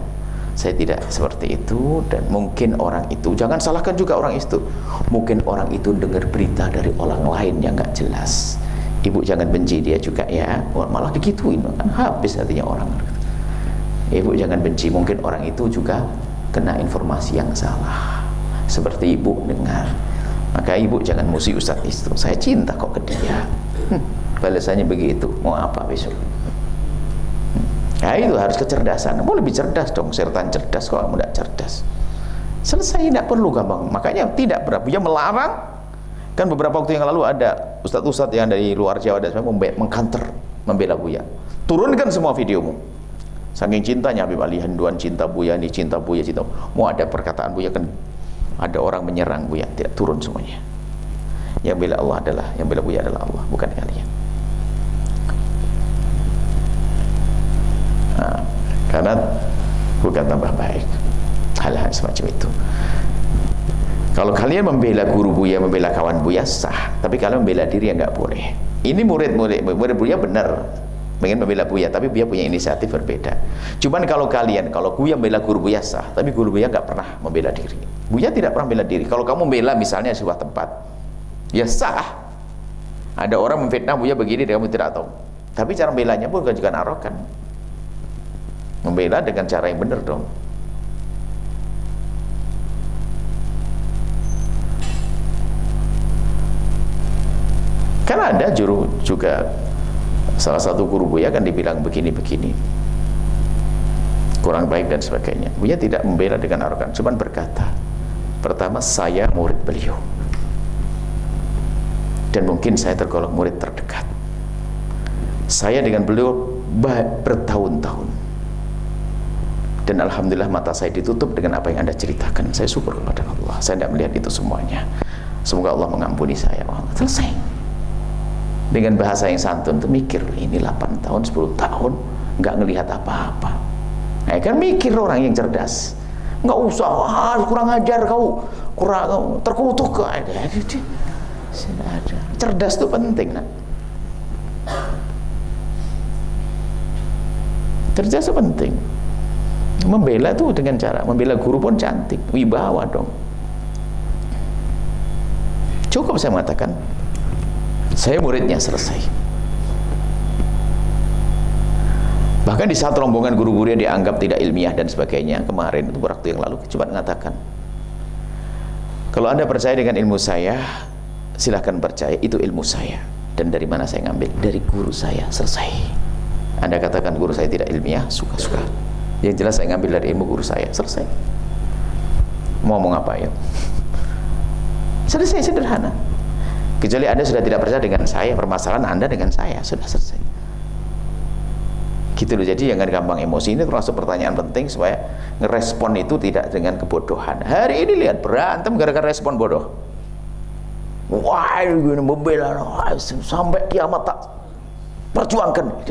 Speaker 2: tidak seperti itu. Dan mungkin orang itu, jangan salahkan juga orang itu, mungkin orang itu dengar berita dari orang lain yang gak jelas. Ibu jangan benci dia juga ya, malah digituin kan habis hatinya orang. Ibu jangan benci, mungkin orang itu juga kena informasi yang salah seperti ibu dengar. Maka ibu jangan musuh ustadz itu, saya cinta kok ke dia. Balasannya begitu, mau apa besok? Nah itu harus kecerdasan. Mau lebih cerdas dong, setan cerdas kok kamu tidak cerdas. Selesai, tidak perlu gampang. Makanya tidak pernah Buya melarang. Kan beberapa waktu yang lalu ada ustadz-ustadz yang dari luar Jawa dan sebagainya mengkanter, membela Buya. Turunkan semua videomu. Saking cintanya Habib Ali, handuan cinta Buya, ini cinta Buya, cinta. Mau ada perkataan Buya kan ada orang menyerang Buya, tidak turun semuanya. Yang bela Allah adalah, yang bela Buya adalah Allah, bukan kalian. Nah, karena bukan tambah baik hal-hal semacam itu. Kalau kalian membela guru Buya, membela kawan Buya sah, tapi kalau membela diri ya nggak boleh. Ini murid Buya benar ingin membela Buya, tapi Buya punya inisiatif berbeda. Cuman kalau Buya membela guru Buya sah, tapi guru Buya nggak pernah membela diri. Buya tidak pernah membela diri. Kalau kamu membela misalnya sebuah tempat, ya sah. Ada orang memfitnah Buya begini, kamu tidak tahu. Tapi cara membelanya pun juga arogan. Membela dengan cara yang benar dong. Karena ada juga salah satu guru Buya kan dibilang begini-begini, kurang baik dan sebagainya. Buya tidak membela dengan arogan, cuman berkata, pertama saya murid beliau, dan mungkin saya tergolong murid terdekat. Saya dengan beliau bertahun-tahun, dan alhamdulillah mata saya ditutup dengan apa yang Anda ceritakan. Saya syukur kepada Allah, saya tidak melihat itu semuanya. Semoga Allah mengampuni saya. Selesai. Dengan bahasa yang santun itu mikir, ini 8 tahun, 10 tahun nggak ngelihat apa-apa. Nah, kan mikir orang yang cerdas. Nggak usah, kurang ajar kau, kurang terkutuk. Ada. Cerdas itu penting, nak. Cerdas itu penting. Membela itu dengan cara membela guru pun cantik, wibawa dong. Cukup saya mengatakan, saya muridnya, selesai. Bahkan di saat rombongan guru-gurunya dianggap tidak ilmiah dan sebagainya, kemarin itu waktu yang lalu coba mengatakan, kalau Anda percaya dengan ilmu saya, silahkan percaya, itu ilmu saya. Dan dari mana saya ngambil? Dari guru saya, selesai. Anda katakan guru saya tidak ilmiah, suka-suka. Yang jelas saya ngambil dari ilmu guru saya, selesai. Mau ngomong apa ya? Selesai, sederhana. Kecuali Anda sudah tidak percaya dengan saya, permasalahan Anda dengan saya, sudah selesai. Gitu loh, jadi jangan gampang emosi. Ini termasuk pertanyaan penting supaya ngerespon itu tidak dengan kebodohan. Hari ini lihat berantem gara-gara respon bodoh. Wah, ini membela sampai kiamat tak perjuangkan.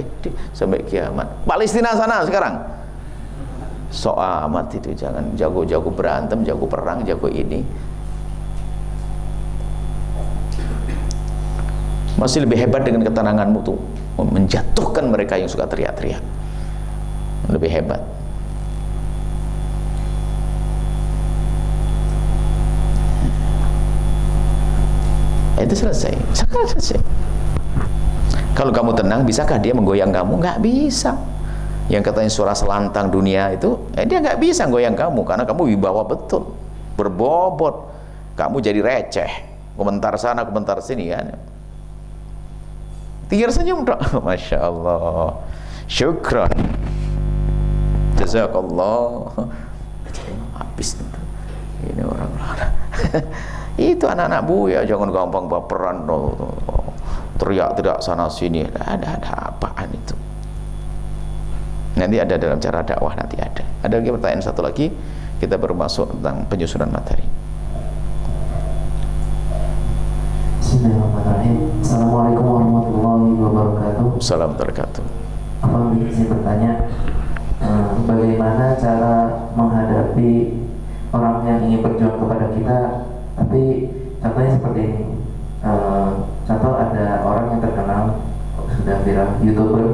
Speaker 2: Sampai kiamat. Palestina sana sekarang. So amat itu, jangan jago-jago berantem, jago perang, jago ini. Masih lebih hebat dengan ketenanganmu tuh, menjatuhkan mereka yang suka teriak-teriak. Lebih hebat. Itu selesai. Sekarang selesai. Kalau kamu tenang, bisakah dia menggoyang kamu? Nggak bisa. Yang katanya suara selantang dunia itu, dia nggak bisa goyang kamu karena kamu wibawa betul, berbobot. Kamu jadi receh, komentar sana, komentar sini kan. Tinggal senyum dong. Masya Allah, syukran, jazakallah. Habis ini orang-orang. Itu anak-anak Buya, jangan gampang baperan loh. Teriak-teriak sana sini. Ada apaan itu? Nanti ada dalam cara dakwah, nanti ada. Ada lagi pertanyaan satu lagi, kita baru masuk tentang penyusunan materi.
Speaker 4: Bismillahirrahmanirrahim. Assalamualaikum warahmatullahi wabarakatuh.
Speaker 2: Salam terkatuh.
Speaker 4: Apa bisa bertanya, bagaimana cara menghadapi orang yang ingin berjuang kepada kita, tapi contohnya seperti ini. Contoh ada orang yang terkenal sudah viral YouTuber,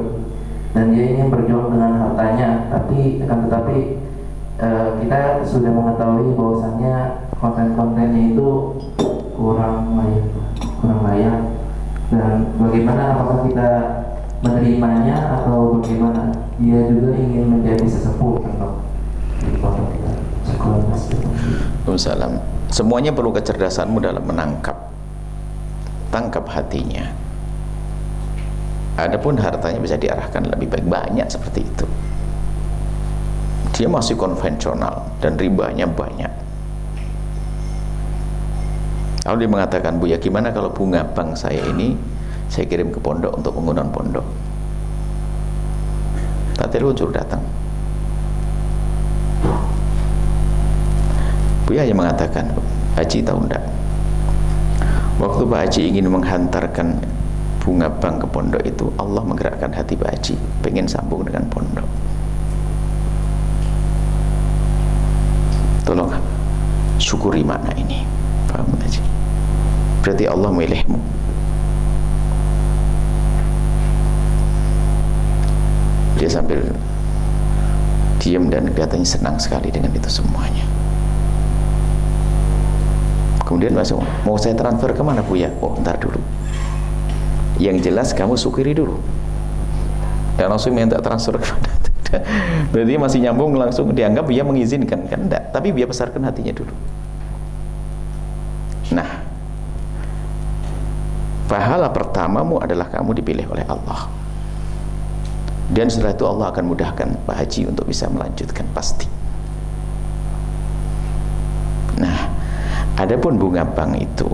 Speaker 4: dan dia ingin berjuang dengan hartanya, tapi kita sudah mengetahui bahwasannya konten-kontennya itu kurang layak. Dan bagaimana, apakah kita menerimanya atau bagaimana? Dia juga ingin menjadi sesepuh untuk di pondok kita, sekolah masjid.
Speaker 2: Waalaikumsalam. Semuanya perlu kecerdasanmu dalam tangkap hatinya. Adapun hartanya bisa diarahkan lebih baik, banyak seperti itu. Dia masih konvensional dan ribanya banyak. Lalu dia mengatakan, "Bu, ya gimana kalau bunga bank saya ini saya kirim ke pondok untuk pembangunan pondok?" Tadi luncur datang. Buya hanya mengatakan, "Haji tahu enggak, waktu Pak Haji ingin menghantarkan bunga bank ke pondok itu, Allah menggerakkan hati Pak Haji pengen sambung dengan pondok. Tolong syukuri makna ini." Paham Haji? Berarti Allah memilihmu. Dia sambil diam dan kelihatannya senang sekali dengan itu semuanya. Kemudian masuk, "Mau saya transfer kemana, Buya?" "Oh, ntar dulu. Yang jelas kamu syukuri dulu." Dan langsung minta transfer kepada berarti masih nyambung, langsung dianggap Buya mengizinkan, kan enggak, tapi Buya besarkan hatinya dulu. Nah, pahala pertamamu adalah kamu dipilih oleh Allah, dan setelah itu Allah akan mudahkan Pak Haji untuk bisa melanjutkan, pasti. Nah, adapun bunga bank itu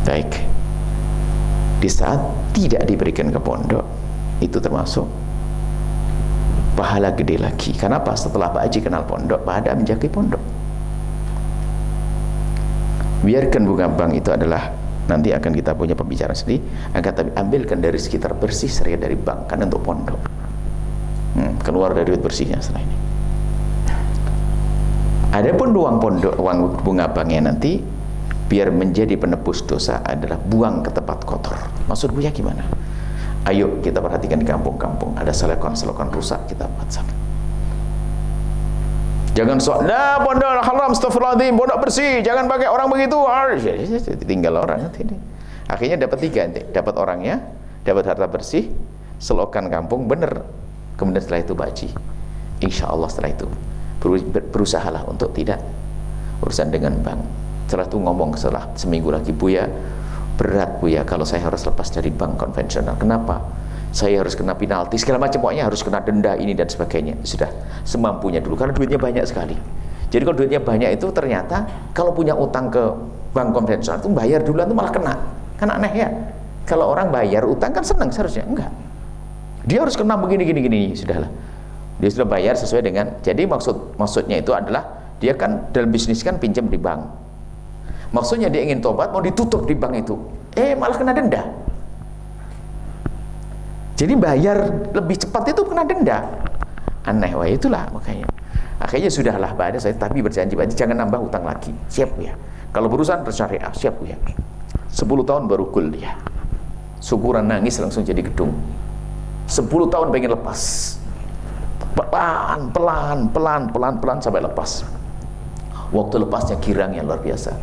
Speaker 2: baik, di saat tidak diberikan ke pondok, itu termasuk pahala gede lagi. Kenapa? Setelah Pak Haji kenal pondok, Pak Ada menjaga pondok. Biarkan bunga bank itu adalah, nanti akan kita punya pembicaraan sendiri, akan tapi ambilkan dari sekitar bersih saya dari bank, kan untuk pondok. Keluar dari duit bersihnya setelah ini. Adapun uang pondok, uang bunga banknya nanti biar menjadi penebus dosa adalah buang ke tempat kotor. Maksud Buya gimana? Ayo kita perhatikan di kampung-kampung ada selokan rusak, kita buat sana. Jangan sok, nah pondok haram, astagfirullahaladzim, pondok bersih, jangan pakai orang begitu. Tinggal orang nanti. Akhirnya dapat 3 nanti, dapat orangnya, dapat harta bersih, selokan kampung bener. Kemudian setelah itu Pak Haji, insya Allah setelah itu berusahalah untuk tidak urusan dengan bank. Setelah itu ngomong setelah seminggu lagi, "Buya, berat Buya kalau saya harus lepas dari bank konvensional. Kenapa? Saya harus kena penalti segala macam, pokoknya harus kena denda ini dan sebagainya." Sudah semampunya dulu, karena duitnya banyak sekali. Jadi kalau duitnya banyak itu ternyata kalau punya utang ke bank konvensional itu bayar duluan itu malah kena. Kan aneh ya. Kalau orang bayar utang kan senang, seharusnya enggak. Dia harus kena begini. Sudahlah. Dia sudah bayar sesuai dengan, jadi maksudnya itu adalah dia kan dalam bisnis kan pinjam di bank. Maksudnya dia ingin tobat, mau ditutup di bank itu. Malah kena denda. Jadi bayar lebih cepat itu kena denda. Aneh, wah itulah makanya. Akhirnya sudahlah Pak Ada, saya tapi berjanji Pak Haji jangan nambah utang lagi. Siap ya. Kalau berurusan bersyariah, siap ya. 10 tahun baru gul dia. Syukuran nangis langsung jadi gedung. 10 tahun pengen lepas. Pelan sampai lepas. Waktu lepasnya girang yang luar biasa.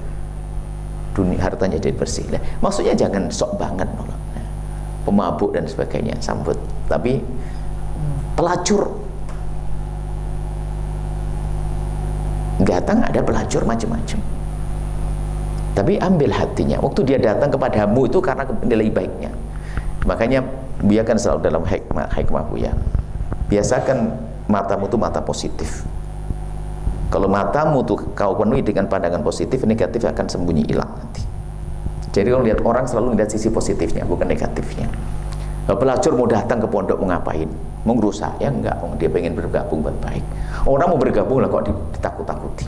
Speaker 2: Dunia hartanya jadi bersih. Maksudnya jangan sok banget, pemabuk dan sebagainya sambut, tapi pelacur. Datang ada pelacur macam-macam. Tapi ambil hatinya. Waktu dia datang kepadamu itu karena nilai baiknya. Makanya Buya kan selalu dalam hikmah Buya, biasakan matamu itu mata positif. Kalau matamu tuh kau penuhi dengan pandangan positif, negatif akan sembunyi hilang nanti. Jadi kalau lihat orang selalu lihat sisi positifnya, bukan negatifnya. Pelacur mau datang ke pondok mau ngapain? Mau ngerusak? Ya enggak, dia pengen bergabung buat baik. Orang mau bergabung lah kok ditakut-takuti.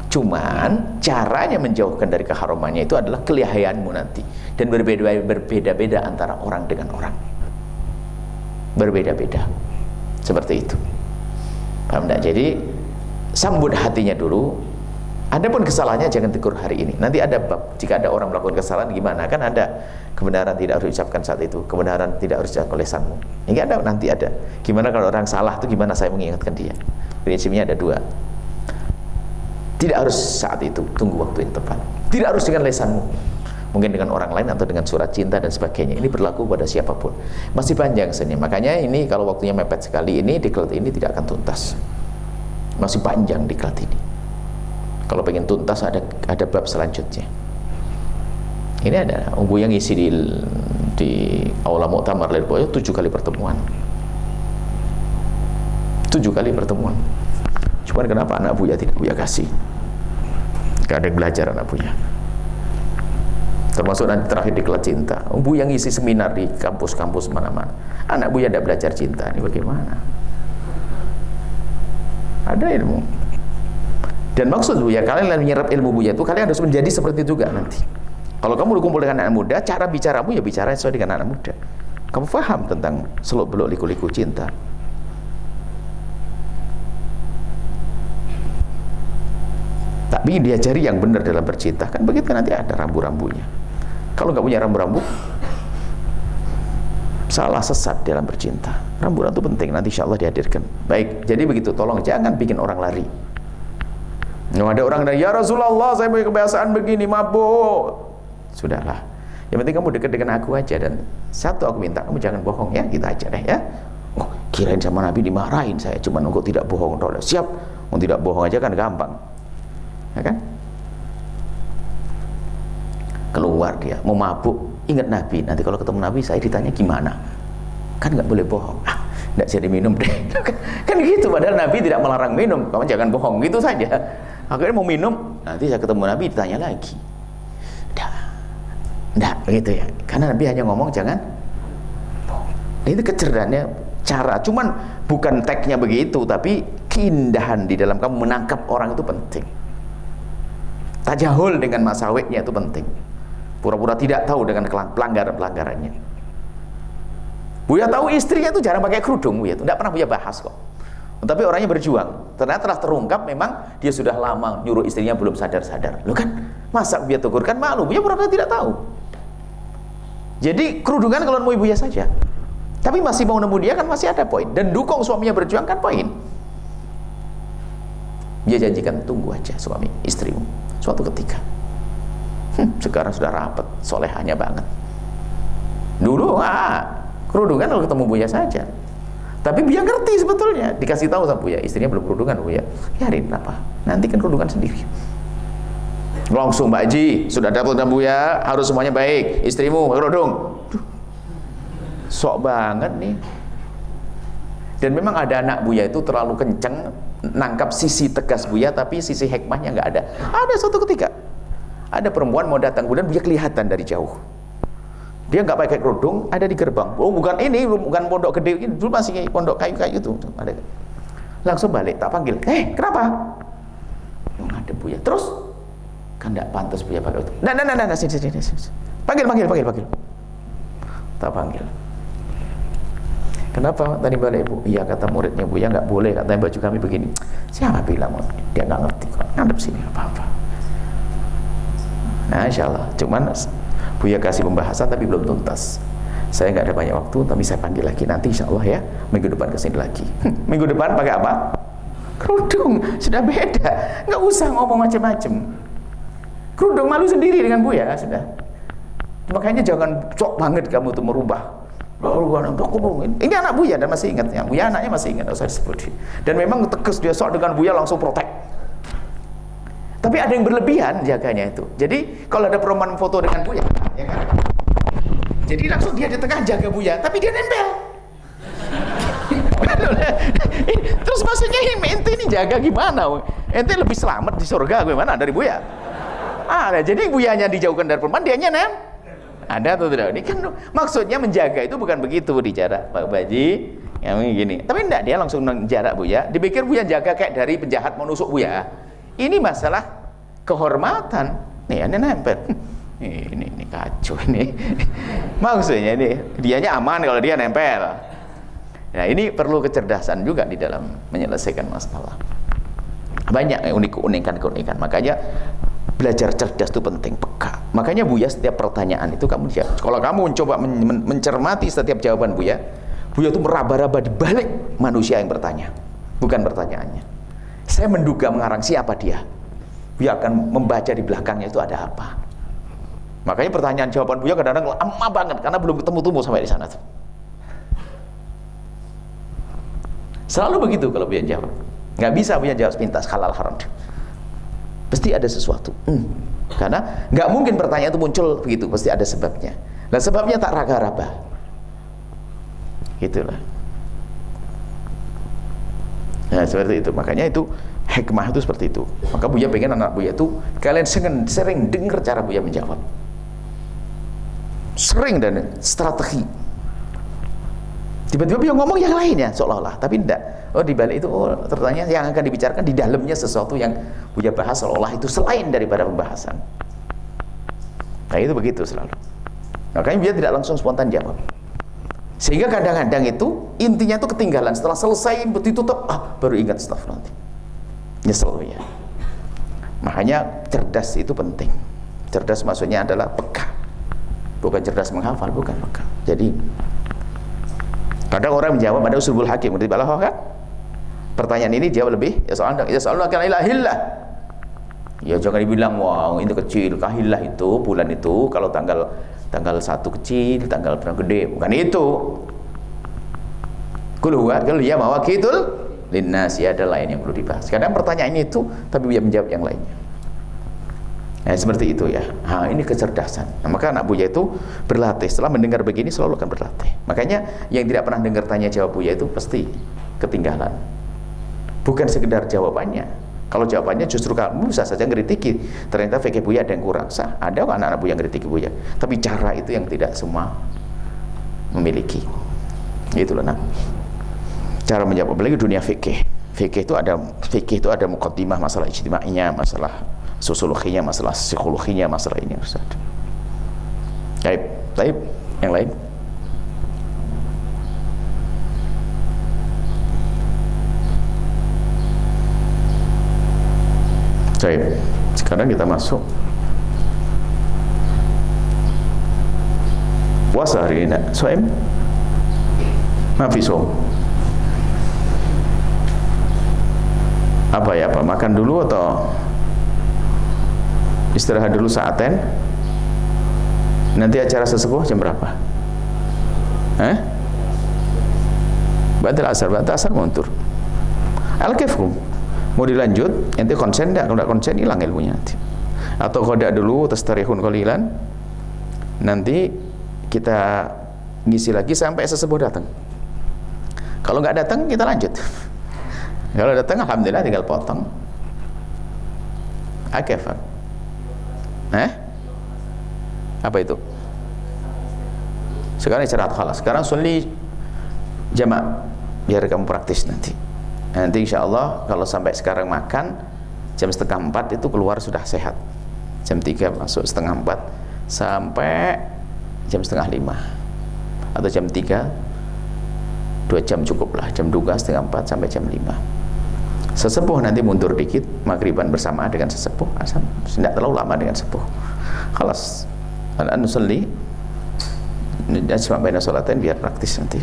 Speaker 2: Cuman caranya menjauhkan dari keharamannya itu adalah kelihayanmu nanti, dan berbeda-beda antara orang dengan orang. Berbeda-beda. Seperti itu. Paham enggak? Jadi sambut hatinya dulu, Adapun kesalahannya jangan tegur hari ini. Nanti ada bab, jika ada orang melakukan kesalahan gimana? Kan ada kebenaran tidak harus diucapkan saat itu, kebenaran tidak harus diucapkan oleh lisanmu. Ini ada, nanti ada. Gimana kalau orang salah itu gimana saya mengingatkan dia? Prinsipnya ada dua. Tidak harus saat itu, tunggu waktu yang tepat. Tidak harus dengan lisanmu. Mungkin dengan orang lain atau dengan surat cinta dan sebagainya. Ini berlaku pada siapapun. Masih panjang seni. Makanya ini kalau waktunya mepet sekali ini, diklat ini tidak akan tuntas. Masih panjang diklat ini. Kalau pengen tuntas ada bab selanjutnya. Ini ada Buya ngisi di Aula Muktamar Lirboyo 7 kali pertemuan. 7 kali pertemuan. Cuman kenapa anak Buya tidak Buya kasih? Gak ada yang belajar anak Buya. Termasuk nanti terakhir diklat cinta. Buya ngisi seminar di kampus-kampus mana-mana. Anak Buya tidak belajar cinta. Ini bagaimana? Ada ilmu. Dan maksud Buya, kalian menyerap ilmu Buya itu kalian harus menjadi seperti itu juga nanti. Kalau kamu berkumpul dengan anak muda, cara bicaramu ya bicara sesuai dengan anak muda. Kamu paham tentang seluk-beluk liku-liku cinta. Tapi diajari yang benar dalam bercinta, kan begitu nanti ada rambu-rambunya. Kalau nggak punya rambu-rambu, salah sesat dalam bercinta. Rambu-rambu itu penting, nanti insya Allah dihadirkan. Baik, jadi begitu, tolong jangan bikin orang lari. Ada orang yang, ya Rasulullah saya punya kebiasaan begini, mabuk. Sudahlah, yang penting kamu dekat dengan aku aja. Dan satu aku minta, kamu jangan bohong ya, kita aja deh ya. Oh, kirain sama Nabi dimarahin saya, cuma engkau tidak bohong. Siap, mau tidak bohong aja kan gampang, ya kan? Keluar dia, mau mabuk, ingat Nabi. Nanti kalau ketemu Nabi saya ditanya gimana, kan nggak boleh bohong. Nggak jadi minum deh. Kan gitu, padahal Nabi tidak melarang minum. Kamu jangan bohong, gitu saja. Akhirnya mau minum, nanti saya ketemu Nabi ditanya lagi. Nggak, gitu ya. Karena Nabi hanya ngomong jangan bohong. Nah, itu kecerdasannya cara. Cuman bukan teksnya begitu, tapi keindahan di dalam kamu menangkap orang itu penting. Tajahul dengan masawiknya itu penting. Pura-pura tidak tahu dengan pelanggaran-pelanggarannya. Buya tahu istrinya itu jarang pakai kerudung, Buya itu tidak pernah Buya bahas kok. Tapi orangnya berjuang. Ternyata telah terungkap memang dia sudah lama nyuruh istrinya belum sadar-sadar. Loh kan, masa Buya tegur kan malu. Buya pura-pura tidak tahu. Jadi kerudungan kalau mau Buya saja. Tapi masih mau nemu dia kan masih ada poin. Dan dukung suaminya berjuang kan poin. Dia janjikan tunggu aja suami istrimu suatu ketika. Sekarang sudah rapat, solehannya banget. Dulu kerudungan kalau ketemu Buya saja. Tapi Buya ngerti sebetulnya, dikasih tahu sama Buya, istrinya belum kerudungan. Buya, biarin apa? Nanti kan kerudungan sendiri. Langsung Mbak Haji, sudah dapat dengan Buya, harus semuanya baik. Istrimu kerudung. Sok banget nih. Dan memang ada anak Buya itu terlalu kenceng nangkap sisi tegas Buya, tapi sisi hikmahnya nggak ada. Ada suatu ketika ada perempuan mau datang, kemudian Buya kelihatan dari jauh. Dia nggak pakai kerudung, ada di gerbang. Oh, bukan ini, bukan pondok gede ini, dulu masih pondok kayu-kayu itu. Ada. Langsung balik, tak panggil. Kenapa? Ngadep Buya. Terus kan nggak pantas Buya pakai itu. Nah, sini. Panggil. Tak panggil. Kenapa tadi balik Ibu? Iya, kata muridnya Buya nggak boleh, katanya baju kami begini. Siapa bilang? Dia nggak ngerti kok. Ngadep sini apa-apa. Nah, insya Allah. Cuman Buya kasih pembahasan tapi belum tuntas. Saya nggak ada banyak waktu, tapi saya panggil lagi nanti insya Allah ya, minggu depan kesini lagi. Minggu depan pakai apa? Kerudung. Sudah beda, nggak usah ngomong macam-macam. Kerudung malu sendiri dengan Buya, sudah. Makanya jangan cok banget kamu tuh merubah. Ini anak Buya dan masih ingat ya. Buya anaknya masih ingat, usah disebut. Dan memang tegas dia sok dengan Buya langsung protek. Tapi ada yang berlebihan jaganya itu. Jadi kalau ada perempuan foto dengan Buya, ya kan? Jadi langsung dia di tengah jaga Buya, tapi dia nempel. Terus maksudnya ente ini jaga gimana? Ente lebih selamat di surga gimana dari Buya? Jadi Buyanya dijauhkan dari perempuan, dianya ada atau tidak? Ini kan maksudnya menjaga itu bukan begitu bicara Pak Baji. Yang gini. Tapi enggak, dia langsung jarak Buya. Dipikir Buya jaga kayak dari penjahat mau nusuk Buya. Ini masalah kehormatan. Nih, ini nempel. Ini kacau ini. Maksudnya ini dianya aman kalau dia nempel. Nah, ini perlu kecerdasan juga di dalam menyelesaikan masalah. Banyak keunikan. Makanya belajar cerdas itu penting, peka. Makanya Buya setiap pertanyaan itu kamu jawab. Kalau kamu coba mencermati setiap jawaban Buya itu meraba-raba di balik manusia yang bertanya, bukan pertanyaannya. Saya menduga mengarang siapa dia. Buya akan membaca di belakangnya itu ada apa. Makanya pertanyaan jawaban Buya kadang-kadang lama banget karena belum ketemu sampai di sana tuh. Selalu begitu kalau Buya jawab. Nggak bisa Buya jawab sepintas halal haram. Pasti ada sesuatu. Karena nggak mungkin pertanyaan itu muncul begitu, pasti ada sebabnya. Nah sebabnya tak raga-raba. Gitulah. Nah seperti itu. Makanya itu hikmah itu seperti itu. Maka Buya pengen anak Buya itu kalian sering dengar cara Buya menjawab. Sering dan strategi. Tiba-tiba Buya ngomong yang lainnya seolah-olah, tapi tidak. Oh di balik itu ternyata yang akan dibicarakan di dalamnya sesuatu yang Buya bahas seolah-olah itu selain daripada pembahasan. Nah itu begitu selalu. Makanya Buya tidak langsung spontan jawab. Sehingga kadang-kadang itu intinya itu ketinggalan. Setelah selesai ditutup, baru ingat astagfirullah. Nyesel ya. Makanya cerdas itu penting. Cerdas maksudnya adalah peka. Bukan cerdas menghafal, bukan peka. Jadi kadang orang menjawab ada usulul hakim, ngerti balaghah kan? Pertanyaan ini jawab lebih ya soalnya kan ilahillah. Ya jangan dibilang wah itu kecil, kahillah itu bulan itu kalau tanggal 1 kecil, tanggal gede, bukan itu. Qul huwa qul ya mawaqitul linnas, ya ada lain yang perlu dibahas. Kadang pertanyaan ini itu tapi Buya menjawab yang lainnya. Nah, seperti itu ya. Ini kecerdasan. Nah, maka anak Buya itu berlatih. Setelah mendengar begini selalu akan berlatih. Makanya yang tidak pernah dengar tanya jawab Buya itu pasti ketinggalan. Bukan sekedar jawabannya. Kalau jawabannya justru kamu bisa saja ngeritiki. Ternyata fikih Buya ada yang kurang. Sah. Ada anak-anak Buya ngeritiki Buya. Tapi cara itu yang tidak semua memiliki. Itulah nah. Cara menjawab apalagi dunia fikih. Fikih itu ada muqaddimah, masalah ijtimainya, masalah sosiologinya, masalah psikologinya, masalah ini Ustaz. Baik, yang lain. Baik, sekarang kita masuk puasa hari ini. Soem, mafisom. Apa ya Pak? Makan dulu atau istirahat dulu saaten? Nanti acara sesepuh jam berapa? Ba'dal asar muntur. Al-kifkum. Mau dilanjut, nanti konsen enggak? Kalau enggak konsen hilang ilmunya nanti. Atau qoda dulu tastarihun qalilan. Nanti kita ngisi lagi sampai sesepuh datang. Kalau enggak datang kita lanjut. Kalau datang alhamdulillah tinggal potong. Akefak. Apa itu? Sekarang istirahat khalas. Sekarang sunli jamak biar kamu praktis nanti. Nanti insya Allah kalau sampai sekarang makan jam 3:30 itu keluar sudah sehat. Jam 3 masuk 3:30 sampai jam 4:30 atau jam 3 2 jam cukup lah. Jam 2 3:30 sampai jam 5. Sesepuh nanti mundur dikit, maghriban bersama dengan sesepuh, tidak terlalu lama dengan sepuh. Khalas, nusalli ajma' baina sholatain biar praktis nanti.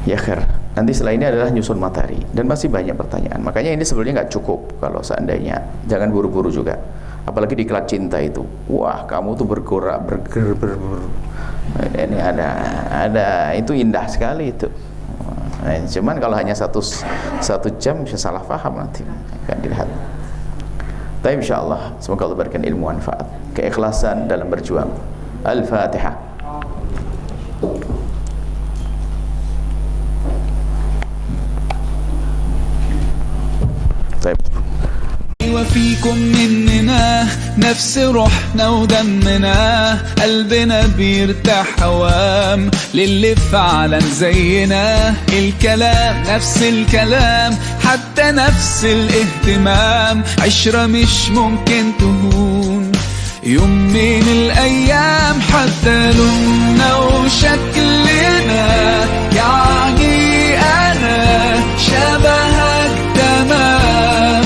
Speaker 2: Ya khair. Nanti setelah ini adalah nyusun materi dan masih banyak pertanyaan. Makanya ini sebenarnya nggak cukup kalau seandainya, jangan buru-buru juga. Apalagi di kelas cinta itu, wah kamu tuh bergerak, ini ada itu indah sekali itu. Nah, cuman kalau hanya satu jam bisa salah paham nanti akan dilihat. Tapi insyaallah semoga Allah berikan ilmu manfaat, keikhlasan dalam berjuang. Al-Fatihah. Baik.
Speaker 1: وفيكم مننا نفس روحنا ودمنا قلبنا بيرتاح هوام للي فعلا زينا الكلام نفس الكلام حتى نفس الاهتمام عشرة مش ممكن تهون يوم من الأيام حتى لوننا وشكلنا يعني أنا شبه